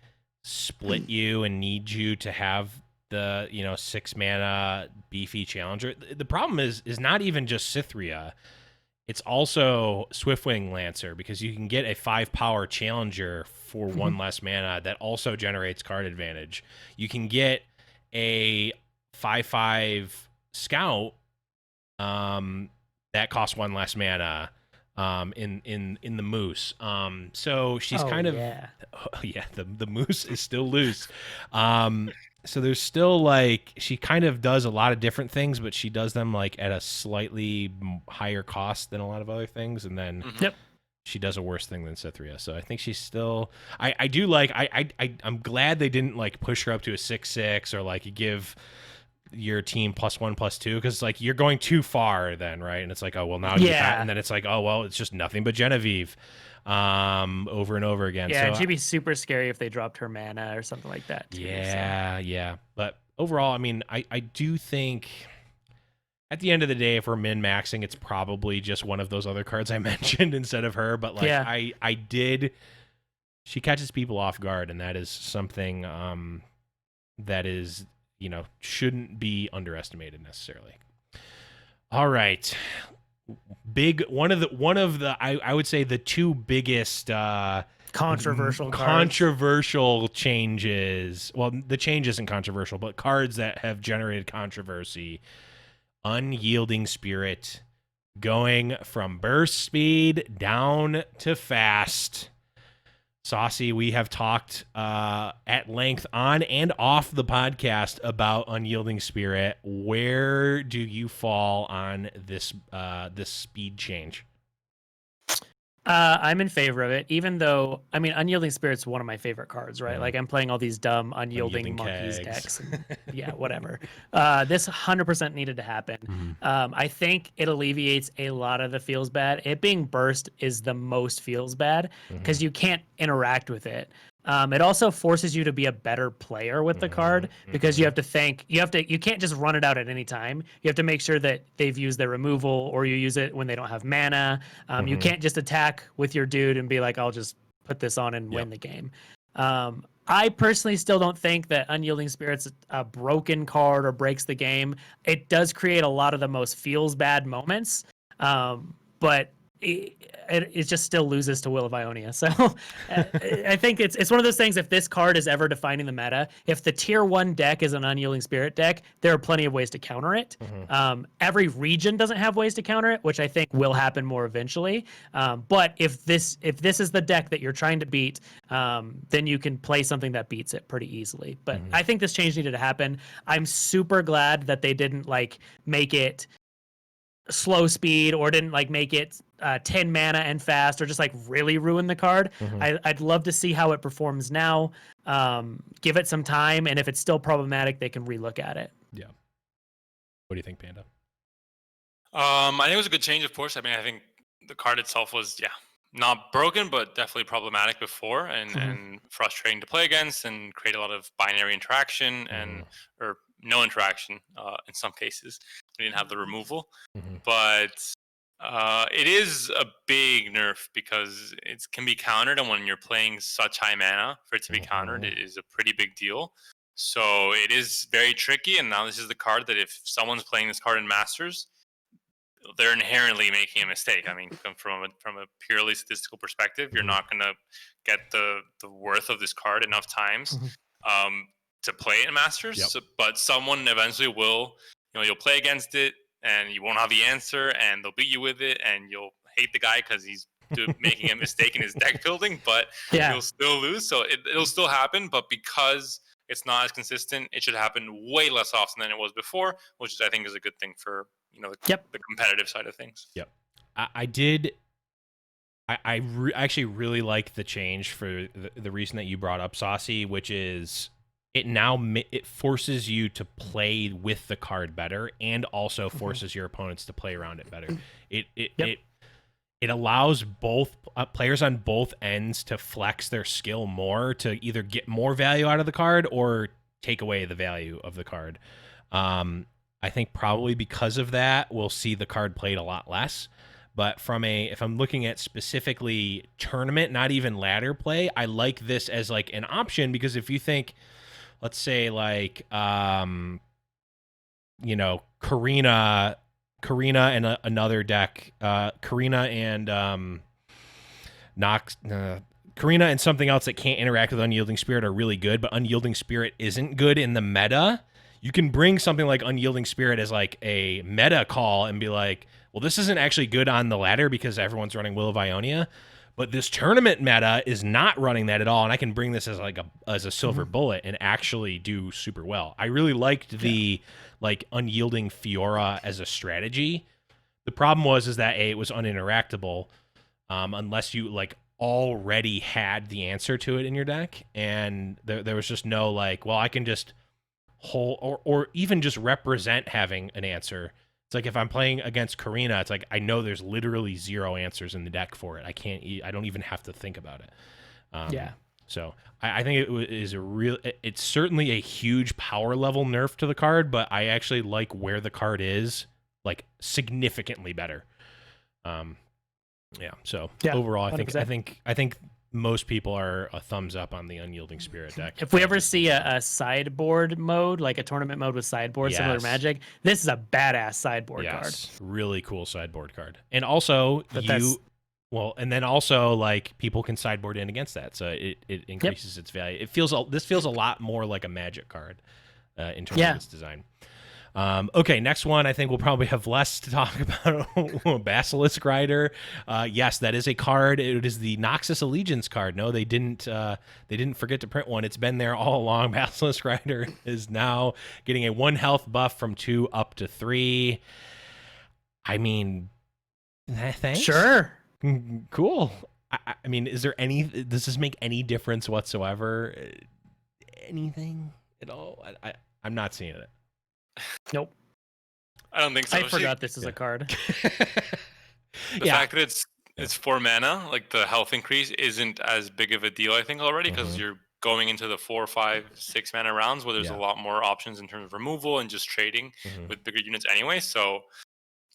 split you and need you to have the 6 mana beefy challenger. The problem is not even just Cythria, it's also Swiftwing Lancer, because you can get a 5 power challenger for 1 less mana that also generates card advantage. You can get a 5/5 scout that costs 1 less mana in the moose. So she's the moose is still loose. So there's still like, she kind of does a lot of different things, but she does them like at a slightly higher cost than a lot of other things, and then she does a worse thing than Cythria. So I think she's still, I do like, I'm glad they didn't like push her up to a 6/6 or like give your team +1/+2, because like you're going too far then, right? And it's like, oh well, now and then it's like, oh well, it's just nothing but Genevieve over and over again. Yeah, so she'd be super scary if they dropped her mana or something like that too, yeah. But overall, I mean, I do think at the end of the day, if we're min-maxing, it's probably just one of those other cards I mentioned instead of her. But like she catches people off guard, and that is something that is, shouldn't be underestimated necessarily. All right. One of the I would say the 2 biggest controversial changes. Well, the change isn't controversial, but cards that have generated controversy. Unyielding Spirit going from burst speed down to fast. Saucy, we have talked at length on and off the podcast about Unyielding Spirit. Where do you fall on this this speed change? I'm in favor of it, even though, I mean, Unyielding Spirit's one of my favorite cards, right? Like, I'm playing all these dumb Unyielding Monkeys kegs. decks. And, yeah, whatever. This 100% needed to happen. I think it alleviates a lot of the feels bad. It being burst is the most feels bad because you can't interact with it. It also forces you to be a better player with the card because you have to you can't just run it out at any time. You have to make sure that they've used their removal or you use it when they don't have mana. You can't just attack with your dude and be like, I'll just put this on and win the game. I personally still don't think that Unyielding Spirit's a broken card or breaks the game. It does create a lot of the most feels bad moments, but it just still loses to Will of Ionia. So I think it's one of those things. If this card is ever defining the meta, if the tier 1 deck is an Unyielding Spirit deck, there are plenty of ways to counter it. Every region doesn't have ways to counter it, which I think will happen more eventually. But if this is the deck that you're trying to beat, then you can play something that beats it pretty easily. But I think this change needed to happen. I'm super glad that they didn't like make it slow speed or didn't like make it 10 mana and fast or just like really ruin the card. I'd love to see how it performs now. Give it some time, and if it's still problematic, they can relook at it. Yeah. What do you think, Panda? I think it was a good change, of course. I mean, I think the card itself was not broken, but definitely problematic before and frustrating to play against and create a lot of binary interaction or no interaction in some cases. We didn't have the removal, but it is a big nerf because it can be countered, and when you're playing such high mana, for it to be countered, it is a pretty big deal. So it is very tricky, and now this is the card that if someone's playing this card in Masters, they're inherently making a mistake. I mean, from a purely statistical perspective, you're not going to get the worth of this card enough times to play it in Masters. So, but someone eventually will, you'll play against it, and you won't have the answer, and they'll beat you with it, and you'll hate the guy because he's making a mistake in his deck building, but you'll still lose. So it'll still happen, but because it's not as consistent, it should happen way less often than it was before, which I think is a good thing for the competitive side of things. I actually really like the change for the reason that you brought up, Saucy, which is it forces you to play with the card better and also forces your opponents to play around it better. It allows both players on both ends to flex their skill more to either get more value out of the card or take away the value of the card. I think probably because of that, we'll see the card played a lot less. But if I'm looking at specifically tournament, not even ladder play, I like this as like an option because if you think, let's say like, Karina and another deck, Karina and Karina and something else that can't interact with Unyielding Spirit are really good, but Unyielding Spirit isn't good in the meta. You can bring something like Unyielding Spirit as like a meta call and be like, well, this isn't actually good on the ladder because everyone's running Will of Ionia, but this tournament meta is not running that at all, and I can bring this as like a silver bullet and actually do super well. I really liked the like Unyielding Fiora as a strategy. The problem was that it was uninteractable unless you like already had the answer to it in your deck, and there was just no like, well, I can just hold or even just represent having an answer. It's like if I'm playing against Karina, it's like I know there's literally 0 answers in the deck for it. I don't even have to think about it. So I think it's certainly a huge power level nerf to the card, but I actually like where the card is like significantly better. Overall, I think most people are a thumbs up on the Unyielding Spirit deck. If we ever see a sideboard mode, like a tournament mode with sideboard, similar to Magic, this is a badass sideboard card. Really cool sideboard card. And also, and then also like people can sideboard in against that, so it increases its value. This feels a lot more like a Magic card in terms of its design. Okay, next one. I think we'll probably have less to talk about. Basilisk Rider. Yes, that is a card. It is the Noxus Allegiance card. No, they didn't forget to print one. It's been there all along. Basilisk Rider is now getting a 1 health buff from 2 up to 3. I mean, thanks. Sure. Cool. I mean, is there any? Does this make any difference whatsoever? Anything at all? I'm not seeing it. Nope. I don't think so. I forgot this is a card. The fact that it's 4 mana, like the health increase isn't as big of a deal, I think, already, because you're going into the 4, 5, 6 mana rounds where there's a lot more options in terms of removal and just trading with bigger units anyway. So,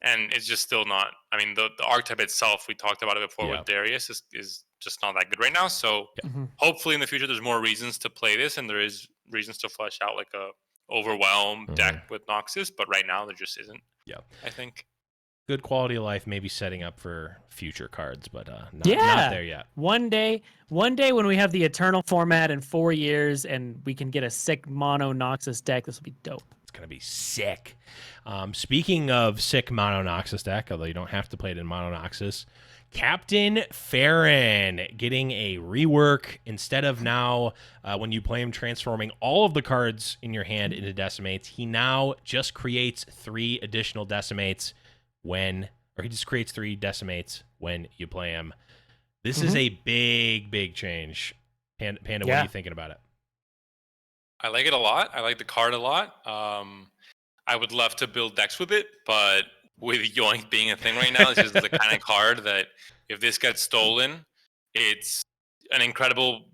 and it's just still not. I mean, the archetype itself, we talked about it before with Darius, is just not that good right now. So, hopefully in the future there's more reasons to play this, and there is reasons to flesh out like a overwhelm deck with Noxus, but right now there just isn't. I think. Good quality of life, maybe setting up for future cards, but not there yet. One day when we have the Eternal format in 4 years and we can get a sick mono Noxus deck, this will be dope. It's going to be sick. Speaking of sick mono Noxus deck, although you don't have to play it in mono Noxus, Captain Farron getting a rework. Instead of now, when you play him, transforming all of the cards in your hand into decimates, he now just creates 3 additional decimates he just creates 3 decimates when you play him. This is a big change. Panda, what are you thinking about it? I like it a lot. I like the card a lot. I would love to build decks with it, but with Yoink being a thing right now, this is the kind of card that if this gets stolen, it's an incredible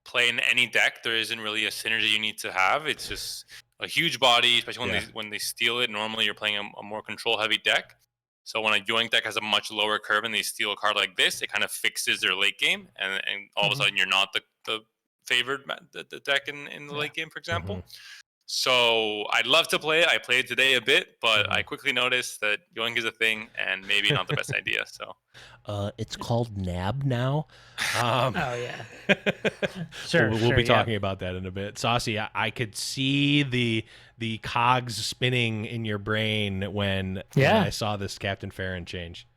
play in any deck. There isn't really a synergy you need to have. It's just a huge body, especially when they steal it. Normally, you're playing a more control-heavy deck. So when a Yoink deck has a much lower curve and they steal a card like this, it kind of fixes their late game, and all of a sudden you're not the favored the deck in the late game, for example. So I'd love to play it. I played today a bit, but I quickly noticed that Yoink is a thing and maybe not the best idea. So it's called Nab now. Oh yeah, sure. We'll be talking about that in a bit. Saucy, I could see the cogs spinning in your brain when I saw this Captain Farron change.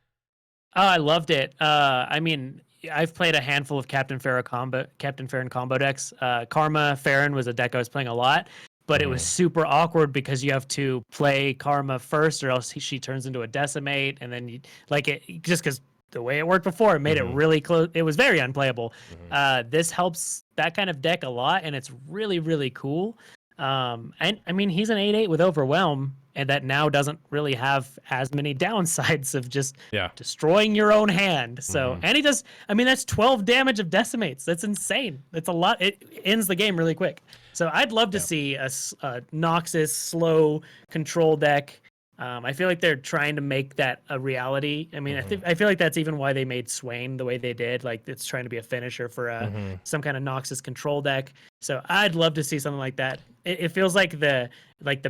Oh, I loved it. I mean, I've played a handful of Captain Farron combo decks. Karma Farron was a deck I was playing a lot. But it was super awkward because you have to play Karma first, or else she turns into a decimate, and then just because the way it worked before, it made it really close. It was very unplayable. This helps that kind of deck a lot, and it's really cool. And I mean, he's an 8/8 with Overwhelm, and that now doesn't really have as many downsides of just destroying your own hand. So, and he does. I mean, that's 12 damage of decimates. That's insane. That's a lot. It ends the game really quick. So I'd love to see a Noxus slow control deck. I feel like they're trying to make that a reality. I mean, I feel like that's even why they made Swain the way they did. Like, it's trying to be a finisher for some kind of Noxus control deck. So I'd love to see something like that. It feels like the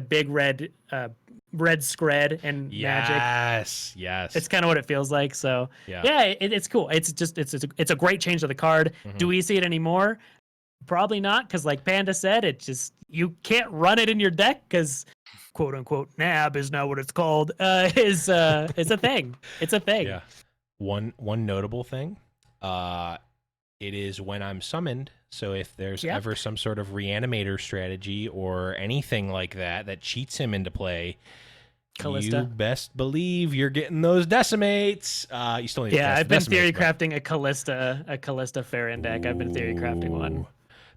big red Scred and Magic. Yes. It's kind of what it feels like. So it's cool. It's a great change to the card. Do we see it anymore? Probably not, because like Panda said, you can't run it in your deck because quote unquote nab is now what it's called. It's a thing. It's a thing. Yeah. One notable thing, it is when I'm summoned. So if there's ever some sort of reanimator strategy or anything like that cheats him into play, Callista. You best believe you're getting those decimates. You still need I've been theory crafting a Callista Farron deck. I've been theory crafting one.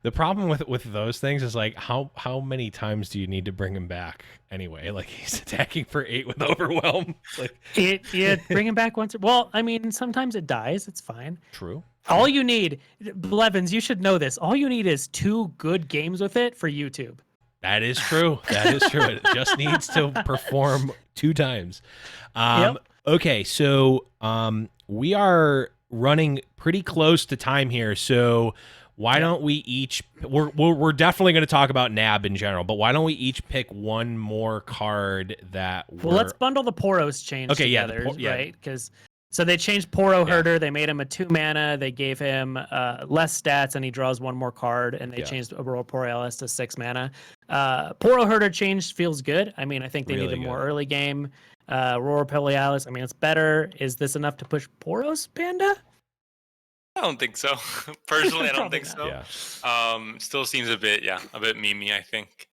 The problem with those things is like how many times do you need to bring him back anyway? Like, he's attacking for 8 with Overwhelm. Like, bring him back once. Well, I mean, sometimes it dies. It's fine. True. All you need, Blevins, you should know this. All you need is 2 good games with it for YouTube. That is true. It just needs to perform 2 times. Okay, so we are running pretty close to time here. So why don't we each? We're definitely going to talk about Nab in general, but why don't we each pick one more card that? Let's bundle the Poros change together, right? Because so they changed Poro Herder. They made him a 2 mana. They gave him less stats, and he draws 1 more card. And they changed Aurora Borealis to 6 mana. Poro Herder change feels good. I mean, I think they need a more early game. Aurora Borealis. I mean, it's better. Is this enough to push Poros, Panda? I don't think so. Personally, I don't think so. Yeah. Still seems a bit memey, I think.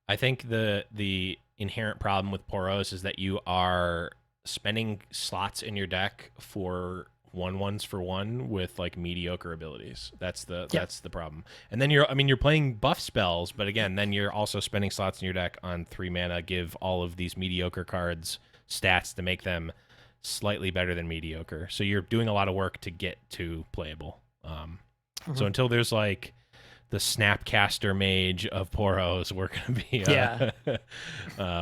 I think the inherent problem with Poros is that you are spending slots in your deck for 1/1s for one with like mediocre abilities. That's the problem. And then you're playing buff spells, but again, then you're also spending slots in your deck on 3 mana, give all of these mediocre cards stats to make them slightly better than mediocre. So you're doing a lot of work to get to playable. So until there's like the Snapcaster Mage of Poros, we're gonna be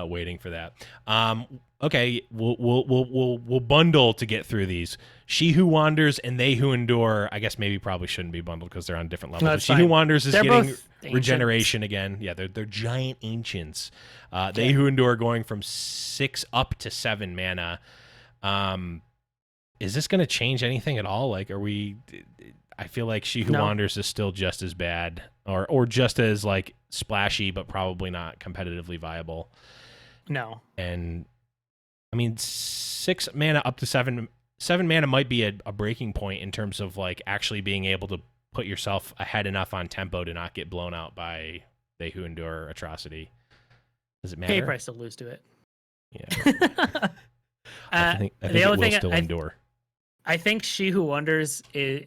waiting for that. Okay, we'll bundle to get through these. She Who Wanders and They Who Endure. I guess maybe probably shouldn't be bundled because they're on different levels. No, But She Who Wanders is getting regeneration again. Yeah, they're giant ancients. They Who Endure going from 6 up to 7 mana. Is this going to change anything at all? Like, are we? I feel like She Who Wanders is still just as bad, or just as like splashy, but probably not competitively viable. No. And I mean, 6 mana up to 7 mana might be a breaking point in terms of like actually being able to put yourself ahead enough on tempo to not get blown out by They Who Endure atrocity. Does it matter? Pay price to lose to it. Yeah. I think it will still endure. I think She Who Wonders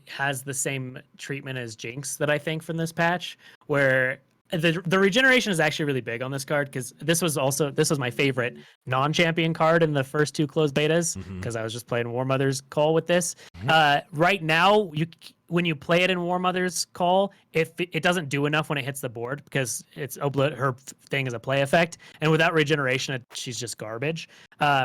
has the same treatment as Jinx that I think from this patch, where the regeneration is actually really big on this card, because this was my favorite non-champion card in the first 2 closed betas, because I was just playing War Mother's Call with this. Right now, when you play it in War Mother's Call, if it doesn't do enough when it hits the board, because her thing is a play effect, and without regeneration, she's just garbage.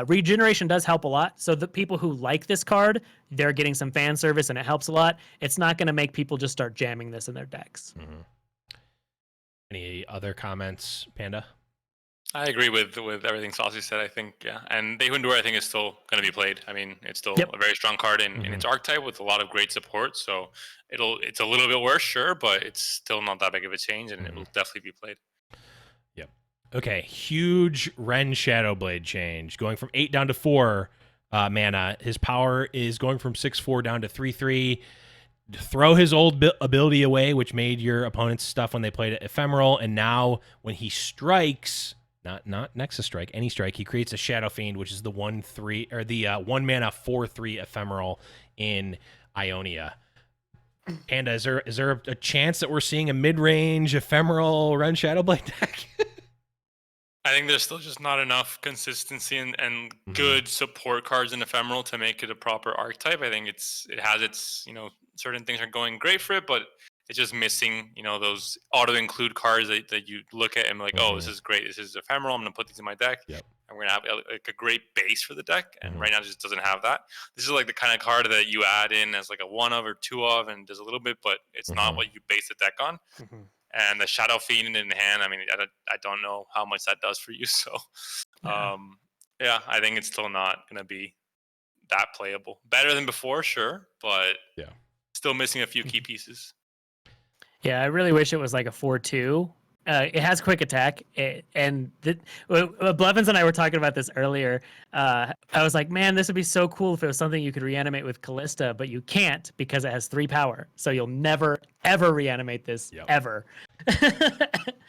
Regeneration does help a lot, so the people who like this card, they're getting some fan service, and it helps a lot. It's not going to make people just start jamming this in their decks. Any other comments, Panda? I agree with everything Saucy said. I think, yeah. And They Who Endure, I think, is still going to be played. I mean, it's still a very strong card in its archetype with a lot of great support. So it's a little bit worse, sure, but it's still not that big of a change, and it will definitely be played. Yep. Okay, huge Ren Shadowblade change, going from 8 down to 4 mana. His power is going from 6/4 down to 3/3. Throw his old ability away, which made your opponent's stuff when they played it ephemeral, and now when he strikes, not Nexus Strike, any strike, he creates a Shadow Fiend, which is the 1/3 or the 1 mana 4/3 ephemeral in Ionia. Panda, is there a chance that we're seeing a mid-range ephemeral Ren Shadowblade deck? I think there's still just not enough consistency and good support cards in ephemeral to make it a proper archetype. I think it has its, certain things are going great for it, but it's just missing, those auto-include cards that you look at and be like, oh, this is great. This is ephemeral. I'm going to put these in my deck. Yep. And we're going to have like a great base for the deck. And right now it just doesn't have that. This is like the kind of card that you add in as like a 1 of or 2 of and does a little bit, but it's not what you base the deck on. And the Shadow Fiend in hand, I mean, I don't know how much that does for you. So, I think it's still not going to be that playable. Better than before, sure, but still missing a few key pieces. Yeah, I really wish it was like a 4/2. It has quick attack, and Blevins and I were talking about this earlier. I was like, man, this would be so cool if it was something you could reanimate with Callista, but you can't because it has 3 power. So you'll never ever reanimate this ever.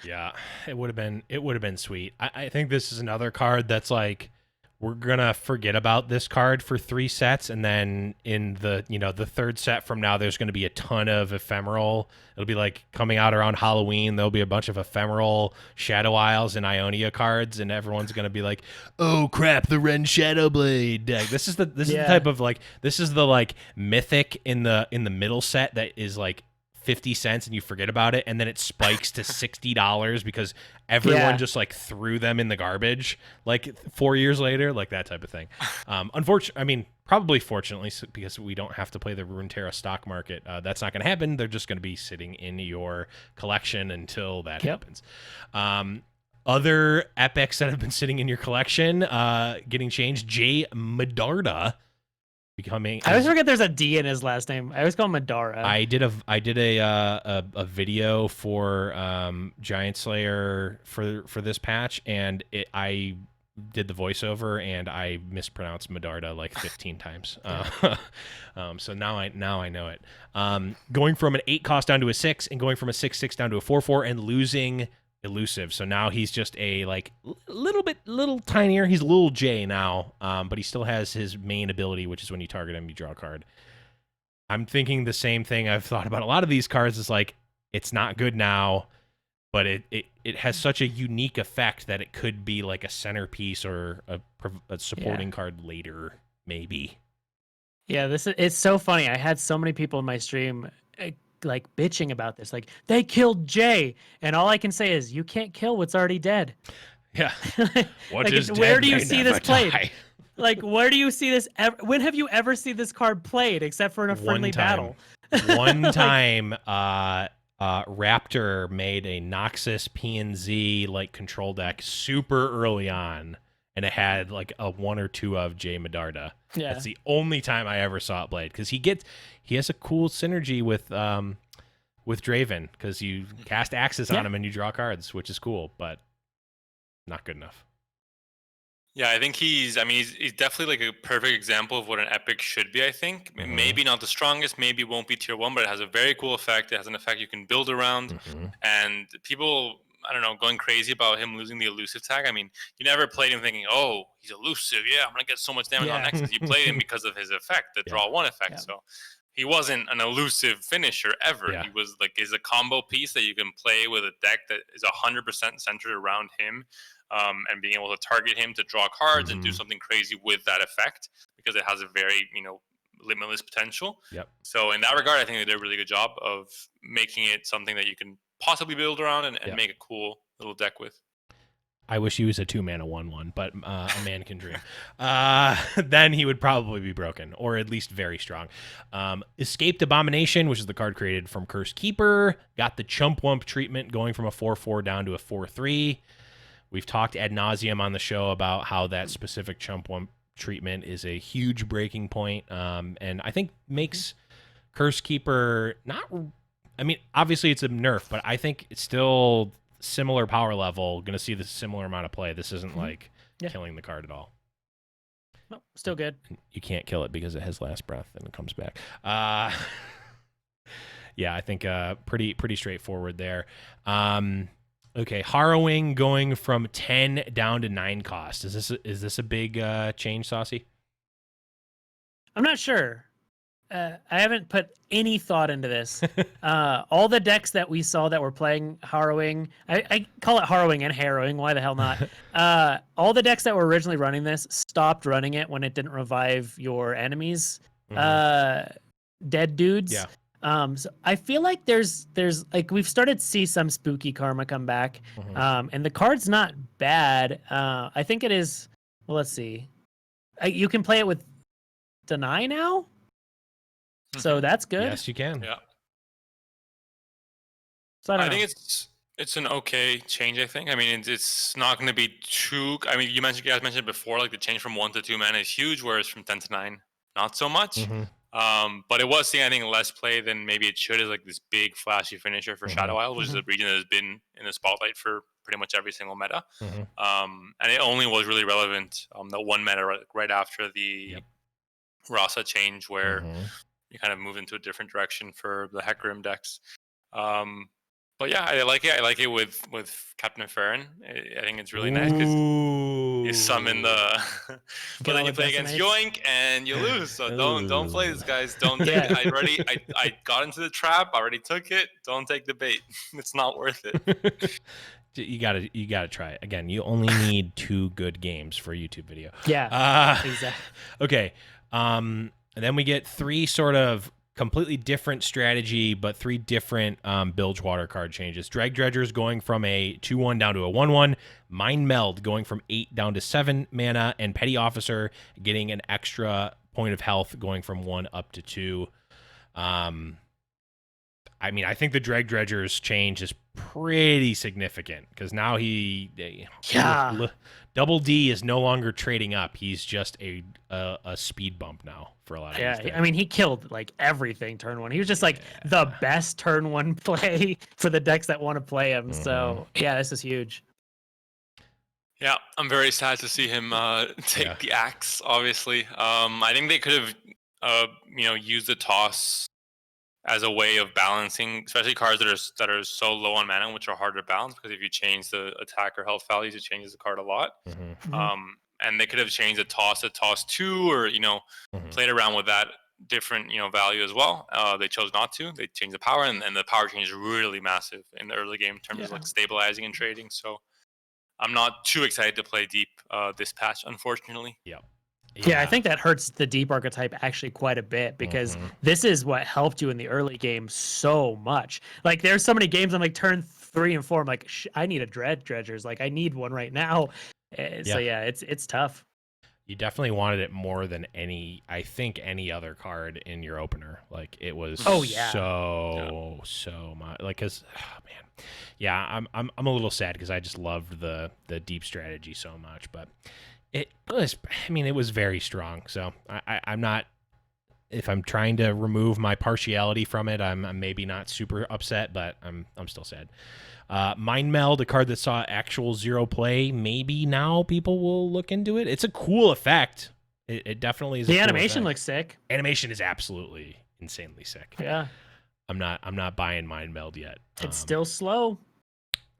Yeah, it would have been sweet. I think this is another card that's like, we're gonna forget about this card for 3 sets, and then in the the 3rd set from now, there's gonna be a ton of ephemeral. It'll be like coming out around Halloween. There'll be a bunch of ephemeral Shadow Isles and Ionia cards, and everyone's gonna be like, "Oh crap, the Ren Shadowblade deck." This is the type of like, this is the like mythic in the middle set that is like 50 cents and you forget about it, and then it spikes to $60 because everyone just like threw them in the garbage like 4 years later, like that type of thing. Unfortunately, I mean, probably fortunately, because we don't have to play the Runeterrable stock market, that's not going to happen. They're just going to be sitting in your collection until that happens. Other epics that have been sitting in your collection getting changed. Jay Medarda becoming. I always forget there's a D in his last name. I always call him Madara. I did a video for Giant Slayer for this patch, and I did the voiceover and I mispronounced Medarda like 15 times. So now I know it. Going from an 8 cost down to a 6, and going from a 6/6 down to a 4/4, and losing elusive. So now he's just a like little tinier. He's a little J now, but he still has his main ability, which is when you target him, you draw a card. I'm thinking the same thing I've thought about a lot of these cards is like, it's not good now, but it has such a unique effect that it could be like a centerpiece or a supporting card later, maybe. Yeah, it's so funny. I had so many people in my stream like bitching about this. Like, they killed Jay, and all I can say is, you can't kill what's already dead. Yeah. What like, is where dead do you may see never this played? die. Like, where do you see this? When have you ever seen this card played except for in a friendly battle? One time, Raptor made a Noxus PNZ like control deck super early on, and it had like a 1 or 2 of Jay Medarda. Yeah. That's the only time I ever saw it played, because he has a cool synergy with Draven, because you cast Axis on him and you draw cards, which is cool, but not good enough. Yeah, I think he's definitely like a perfect example of what an epic should be, I think. Maybe not the strongest, maybe won't be tier 1, but it has a very cool effect. It has an effect you can build around. And people, I don't know, going crazy about him losing the elusive tag. I mean, you never played him thinking, oh, he's elusive. Yeah, I'm going to get so much damage on Nexus. You played him because of his effect, the draw 1 effect. Yeah. So he wasn't an elusive finisher ever. Yeah. He was like, is a combo piece that you can play with a deck that is 100% centered around him. And being able to target him to draw cards and do something crazy with that effect, because it has a very, limitless potential. Yep. So in that regard, I think they did a really good job of making it something that you can possibly build around and make a cool little deck with. I wish he was a 2-mana 1/1, but a man can dream. Then he would probably be broken, or at least very strong. Escaped Abomination, which is the card created from Cursed Keeper, got the Chump Wump treatment, going from a 4/4 down to a 4/3. We've talked ad nauseum on the show about how that specific Chump Wump treatment is a huge breaking point, and I think makes Cursed Keeper obviously it's a nerf, but I think it's still similar power level, going to see the similar amount of play. This isn't like killing the card at all. No, still good. You can't kill it because it has last breath and it comes back. Yeah, I think pretty straightforward there. Okay, Harrowing going from 10 down to 9 cost. Is this a big change, Saucy? I'm not sure. I haven't put any thought into this. All the decks that we saw that were playing Harrowing, I call it Harrowing and Harrowing. Why the hell not? All the decks that were originally running this stopped running it when it didn't revive your enemies, dead dudes. Yeah. So I feel like there's like we've started to see some spooky karma come back, and the card's not bad. I think it is. Well, let's see. You can play it with Deny now, so that's good. Yes, you can. Yeah. So I think it's an okay change. I think. I mean, it's not going to be too. I mean, you guys mentioned it before, like the change from 1 to 2 mana is huge, whereas from 10 to 9, not so much. But it was seeing, I think, less play than maybe it should, as like this big flashy finisher for Shadow Isle, which is a region that has been in the spotlight for pretty much every single meta. And it only was really relevant the 1 meta right after the Rasa change, where you kind of move into a different direction for the Hecarim decks. But yeah, I like it. I like it with Captain Farron. I think it's really nice because you summon the. But then you play against Yoink and you lose. So don't play this, guys. Don't take it. I got into the trap. I already took it. Don't take the bait. It's not worth it. You gotta try it again. You only need 2 good games for a YouTube video. Yeah. Exactly. Okay. And then we get 3 sort of completely different strategy, but 3 different Bilgewater card changes. Drag Dredgers going from a 2/1 down to a 1/1. Mind Meld going from 8 down to 7 mana. And Petty Officer getting an extra point of health, going from 1 up to 2. I mean, I think the Drag Dredgers change is pretty significant, because now Double D is no longer trading up. He's just a speed bump now for a lot of these things. I mean, he killed like everything turn 1. He was just like the best turn 1 play for the decks that want to play him. So yeah, this is huge. Yeah, I'm very sad to see him take the axe. Obviously, I think they could have used the toss as a way of balancing, especially cards that are so low on mana, which are hard to balance, because if you change the attack or health values, it changes the card a lot. And they could have changed a toss to toss 2, or played around with that different value as well. They chose not to. They changed the power, and the power change is really massive in the early game in terms of like stabilizing and trading. So I'm not too excited to play deep this patch, unfortunately. Yeah, I think that hurts the deep archetype actually quite a bit because this is what helped you in the early game so much. Like there's so many games I'm like turn 3 and 4, I'm like I need a dredgers, like I need one right now. So yeah, it's tough. You definitely wanted it more than any other card in your opener. Like it was so much. Like, cause man, yeah, I'm a little sad because I just loved the deep strategy so much, but it was, I mean, it was very strong. So I'm not, if I'm trying to remove my partiality from it, I'm maybe not super upset, but I'm still sad. Mind Meld, a card that saw actual 0 play. Maybe now people will look into it. It's a cool effect. It definitely is. The animation looks sick. Animation is absolutely insanely sick. Yeah. I'm not buying Mind Meld yet. It's still slow.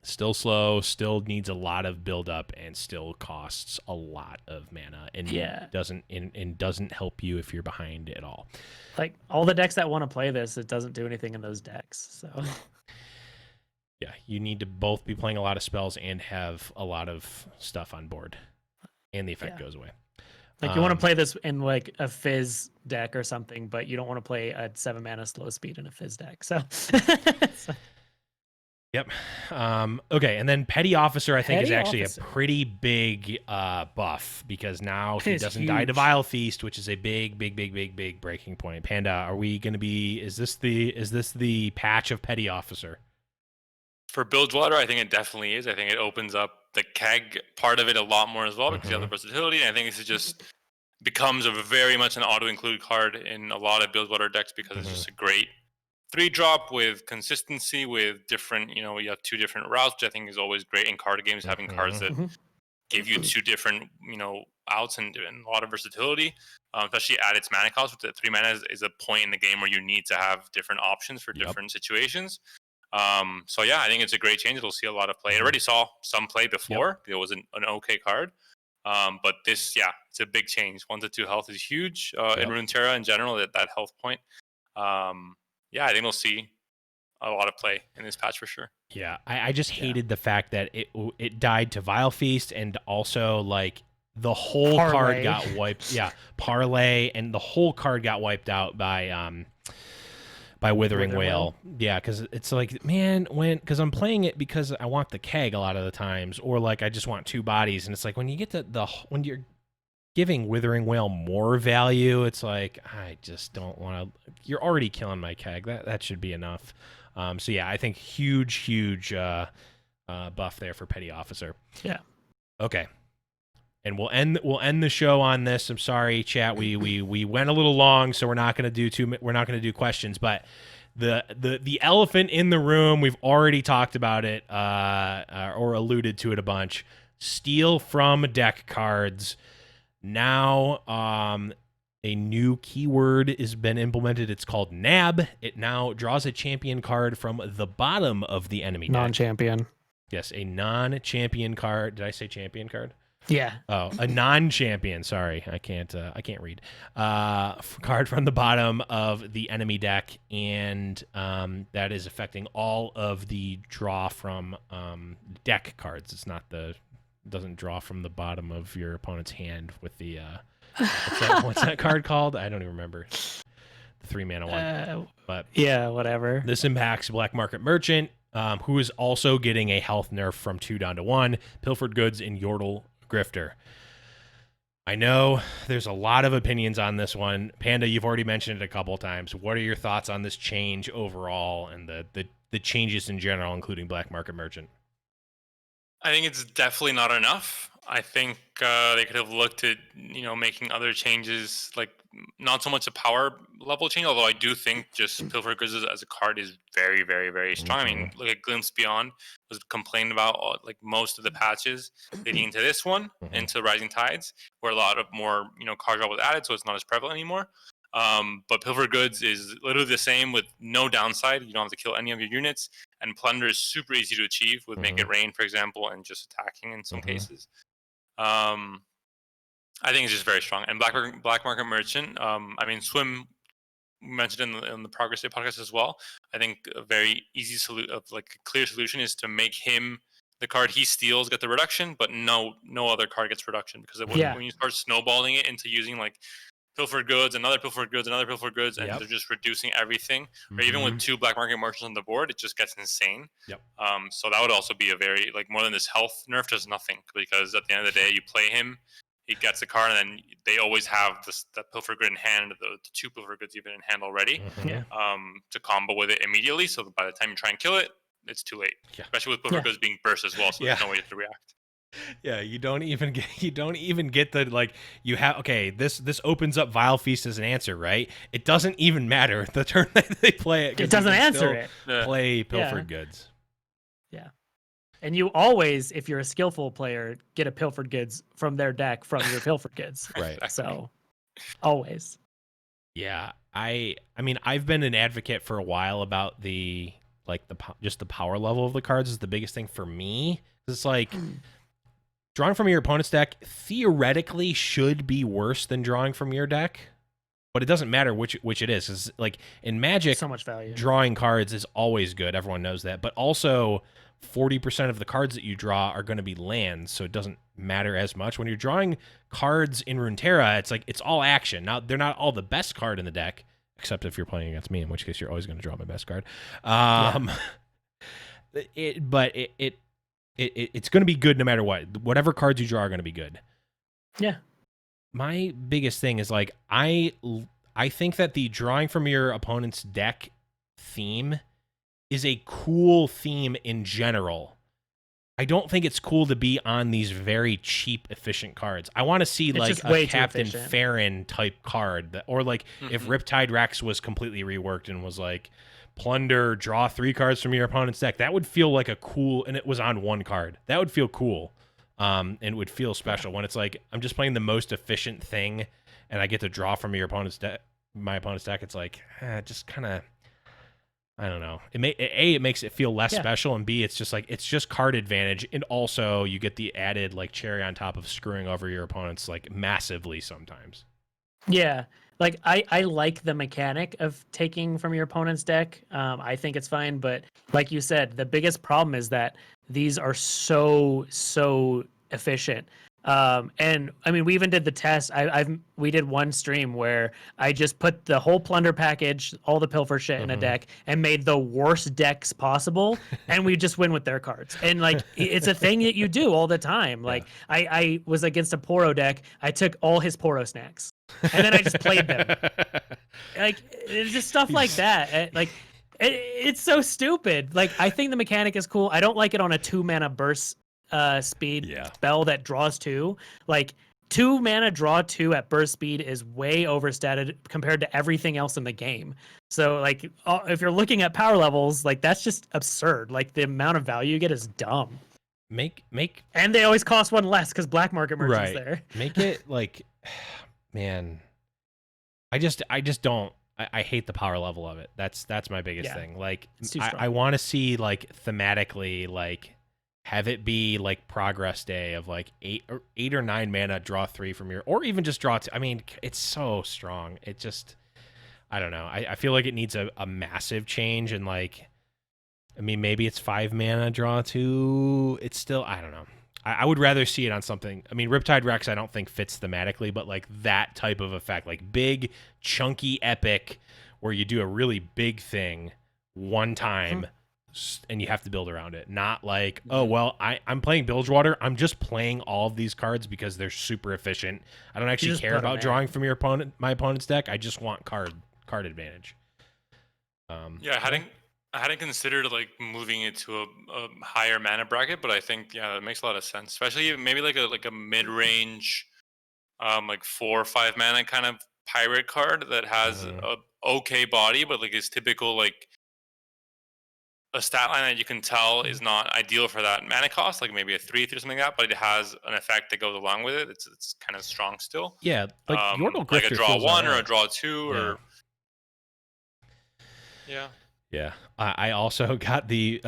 Still slow, still needs a lot of build up, and still costs a lot of mana, and doesn't help you if you're behind at all. Like all the decks that want to play this, it doesn't do anything in those decks. So yeah, you need to both be playing a lot of spells and have a lot of stuff on board, and the effect goes away. Like you want to play this in like a Fizz deck or something, but you don't want to play a 7 mana slow speed in a Fizz deck. So Yep. Okay, and then Petty Officer, I think, is actually a pretty big buff because now he doesn't die to Vile Feast, which is a big breaking point. Panda, are we going to be? Is this the patch of Petty Officer? For Bilgewater, I think it definitely is. I think it opens up the keg part of it a lot more as well because you have the versatility. And I think this is just becomes a very much an auto-include card in a lot of Bilgewater decks because it's just a great 3-drop with consistency, with different, you have 2 different routes, which I think is always great in card games, having cards that give you 2 different, outs and a lot of versatility, especially at its mana cost. With the 3 mana is a point in the game where you need to have different options for different situations. So yeah, I think it's a great change. It'll see a lot of play. It already saw some play before. It was an okay card. But this, it's a big change. 1 to 2 health is huge in Runeterra in general, that health point. I think we'll see a lot of play in this patch for sure. Yeah, I just hated the fact that it died to Vile Feast, and also like the whole card got wiped. Yeah, Parlay, and the whole card got wiped out by Withering Wail. Yeah, because it's like, man, because I'm playing it because I want the keg a lot of the times, or like I just want 2 bodies, and it's like when you get when you're giving Withering Wail more value, it's like I just don't want to. You're already killing my keg. That should be enough. So yeah, I think huge buff there for Petty Officer. Yeah. Okay. And we'll end the show on this. I'm sorry, chat. We went a little long, so we're not going to do questions. But the elephant in the room, we've already talked about it or alluded to it a bunch. Steal from deck cards. Now, a new keyword has been implemented. It's called Nab. It now draws a champion card from the bottom of the enemy deck. Non-champion. Yes, a non-champion card. Did I say champion card? Yeah. Oh, a non-champion. Sorry, I can't read. Card from the bottom of the enemy deck, and that is affecting all of the draw from deck cards. It's not doesn't draw from the bottom of your opponent's hand with the what's that card called? I don't even remember. The 3 mana one. But yeah, whatever. This impacts Black Market Merchant, who is also getting a health nerf from 2 down to 1. Pilfered Goods and Yordle Grifter. I know there's a lot of opinions on this one. Panda, you've already mentioned it a couple of times. What are your thoughts on this change overall and the changes in general, including Black Market Merchant? I think it's definitely not enough. I think they could have looked at, making other changes, like not so much a power level change, although I do think just Pilfer Goods as a card is very, very, very strong. I mean, look at Glimpse Beyond was complained about like most of the patches leading into this one, into Rising Tides, where a lot of more, card draw was added, so it's not as prevalent anymore. But Pilfer Goods is literally the same with no downside. You don't have to kill any of your units, and Plunder is super easy to achieve with Make It Rain, for example, and just attacking in some cases. I think it's just very strong. And Black Market Merchant, I mean, Swim mentioned in the Progress Day podcast as well. I think a very easy clear solution is to make him the card he steals get the reduction, but no other card gets reduction, because when you start snowballing it into using like pilfered goods, another pilfered goods, another pilfered goods, and they're just reducing everything. Or even with 2 black market merchants on the board, it just gets insane. Yep. So that would also be a very more than this health nerf does nothing, because at the end of the day, you play him, he gets a card, and then they always have that pilfered good in hand, the 2 pilfered goods even in hand already, to combo with it immediately. So by the time you try and kill it, it's too late. Yeah. Especially with pilfered goods being burst as well, so there's no way to react. Yeah, you don't even get the you have this opens up Vile Feast as an answer, right? It doesn't even matter the turn that they play it. It doesn't answer it. Play pilfered goods. Yeah. And you always, if you're a skillful player, get a pilfered goods from their deck from your pilfered goods. Right. So always. Yeah. I mean, I've been an advocate for a while about just the power level of the cards is the biggest thing for me. It's like drawing from your opponent's deck theoretically should be worse than drawing from your deck, but it doesn't matter which it is. It's like in Magic, so much value. Drawing cards is always good. Everyone knows that. But also 40% of the cards that you draw are going to be lands, so it doesn't matter as much. When you're drawing cards in Runeterra, it's like it's all action. Now, they're not all the best card in the deck, except if you're playing against me, in which case you're always going to draw my best card. It's going to be good no matter what. Whatever cards you draw are going to be good. Yeah. My biggest thing is like I think that the drawing from your opponent's deck theme is a cool theme in general. I don't think it's cool to be on these very cheap, efficient cards. I want to see like a Captain Farron type card, or like if Riptide Rex was completely reworked and was like plunder, draw 3 cards from your opponent's deck. That would feel like a cool, and it was on 1 card. That would feel cool, and it would feel special when it's like I'm just playing the most efficient thing, and I get to draw from your opponent's deck. My opponent's deck. It's like just kind of, I don't know. It makes it feel less special, and B, it's just card advantage, and also you get the added like cherry on top of screwing over your opponents like massively sometimes. Yeah. Like I like the mechanic of taking from your opponent's deck. I think it's fine, but like you said, the biggest problem is that these are so efficient. And I mean, we even did the test. We did one stream where I just put the whole plunder package, all the pilfer shit in a deck, and made the worst decks possible, and we just win with their cards. And like, it's a thing that you do all the time. Like, I was against a Poro deck. I took all his Poro snacks, and then I just played them. Like, it's just stuff like that. Like, it's so stupid. Like, I think the mechanic is cool. I don't like it on a 2-mana burst speed spell that draws 2. Like 2 mana draw 2 at burst speed is way overstated compared to everything else in the game. So like if you're looking at power levels, like that's just absurd. Like the amount of value you get is dumb. And they always cost 1 less because black market merchants there. Make it like, man, I just don't. I hate the power level of it. That's my biggest thing. Like I want to see like thematically like have it be like Progress Day of like 8 or 9 mana, draw 3 from your, or even just draw 2. I mean, it's so strong. It just, I don't know. I feel like it needs a massive change, and like, I mean, maybe it's 5 mana, draw 2. It's still, I don't know. I would rather see it on something. I mean, Riptide Rex I don't think fits thematically, but like that type of effect, like big, chunky, epic, where you do a really big thing one time. And you have to build around it. Not like, oh, well, I'm playing Bilgewater. I'm just playing all of these cards because they're super efficient. I don't actually care about drawing from my opponent's deck. I just want card advantage. I hadn't considered like moving it to a higher mana bracket, but I think it makes a lot of sense. Especially maybe like a mid-range, like 4 or 5 mana kind of pirate card that has a okay body, but like is typical like a stat line that you can tell is not ideal for that mana cost, like maybe a 3/3 or something like that, but it has an effect that goes along with it. It's kind of strong still. Yeah, like Yordle Grifter, like a draw 1 or a draw 2 or Yeah, I also got the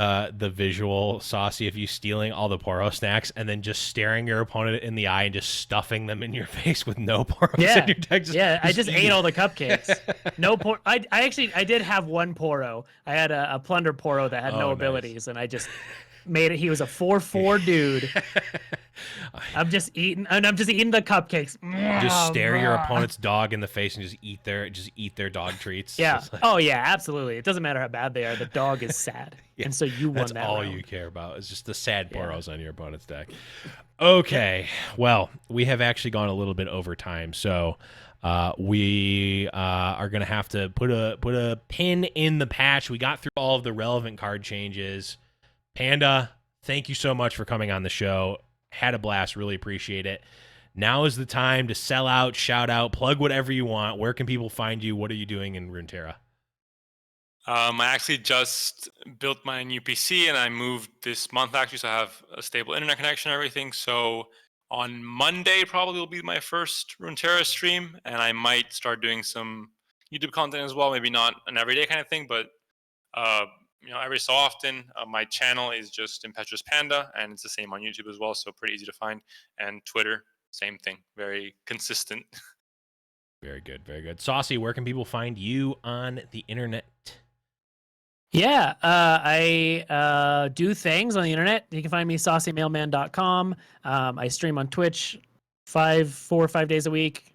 visual, Saucy, of you stealing all the Poro snacks and then just staring your opponent in the eye and just stuffing them in your face with no Poros in your deck. I just ate all the cupcakes. No Poro. I did have one Poro. I had a Plunder Poro that had no abilities, and I just made it. He was a 4/4 dude. I'm just eating the cupcakes. Just stare your opponent's dog in the face and just eat their dog treats. Yeah. Oh yeah, absolutely. It doesn't matter how bad they are. The dog is sad, and so you won that's that. all round. you care about is just the sad Poros on your opponent's deck. Okay, well, we have actually gone a little bit over time, so we are gonna have to put a pin in the patch. We got through all of the relevant card changes. Panda, thank you so much for coming on the show. Had a blast. Really appreciate it. Now is the time to sell out, shout out, plug whatever you want. Where can people find you? What are you doing in Runeterra? I actually just built my new PC and I moved this month actually, so I have a stable internet connection and everything. So on Monday probably will be my first Runeterra stream, and I might start doing some YouTube content as well. Maybe not an everyday kind of thing, but every so often. My channel is just ImpetuousPanda, and it's the same on YouTube as well, so pretty easy to find. And Twitter, same thing, very consistent. Very good, very good. Saucy, where can people find you on the internet? Yeah, I do things on the internet. You can find me saucymailman.com. I stream on Twitch 4 or 5 days a week.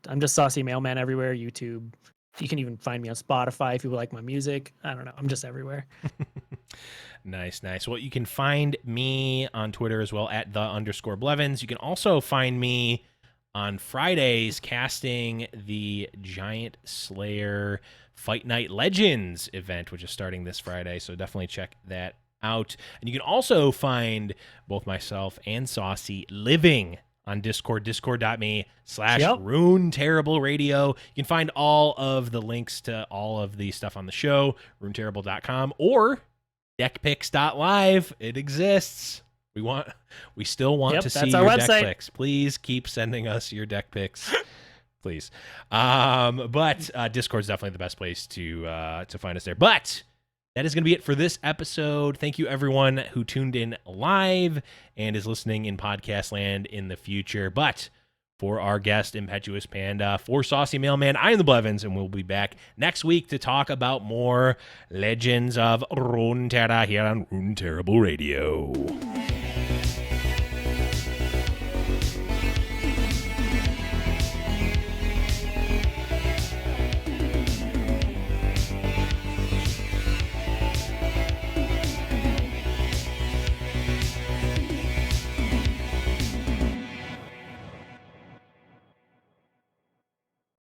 I'm just Saucy Mailman everywhere. YouTube. You can even find me on Spotify if you like my music. I don't know. I'm just everywhere. Nice. Well, you can find me on Twitter as well at @the_Blevins. You can also find me on Fridays casting the Giant Slayer Fight Night Legends event, which is starting this Friday. So definitely check that out. And you can also find both myself and Saucy living on Discord, discord.me/Runeterrable Radio. You can find all of the links to all of the stuff on the show, runeterrable.com or DeckPics.Live. It exists. We still want to see your deck pics. Please keep sending us your deck pics. Please. But Discord's definitely the best place to find us there. But that is going to be it for this episode. Thank you, everyone who tuned in live and is listening in podcast land in the future. But for our guest, Impetuous Panda, for Saucy Mailman, I am the Blevins, and we'll be back next week to talk about more Legends of Runeterra here on Runeterrable Radio.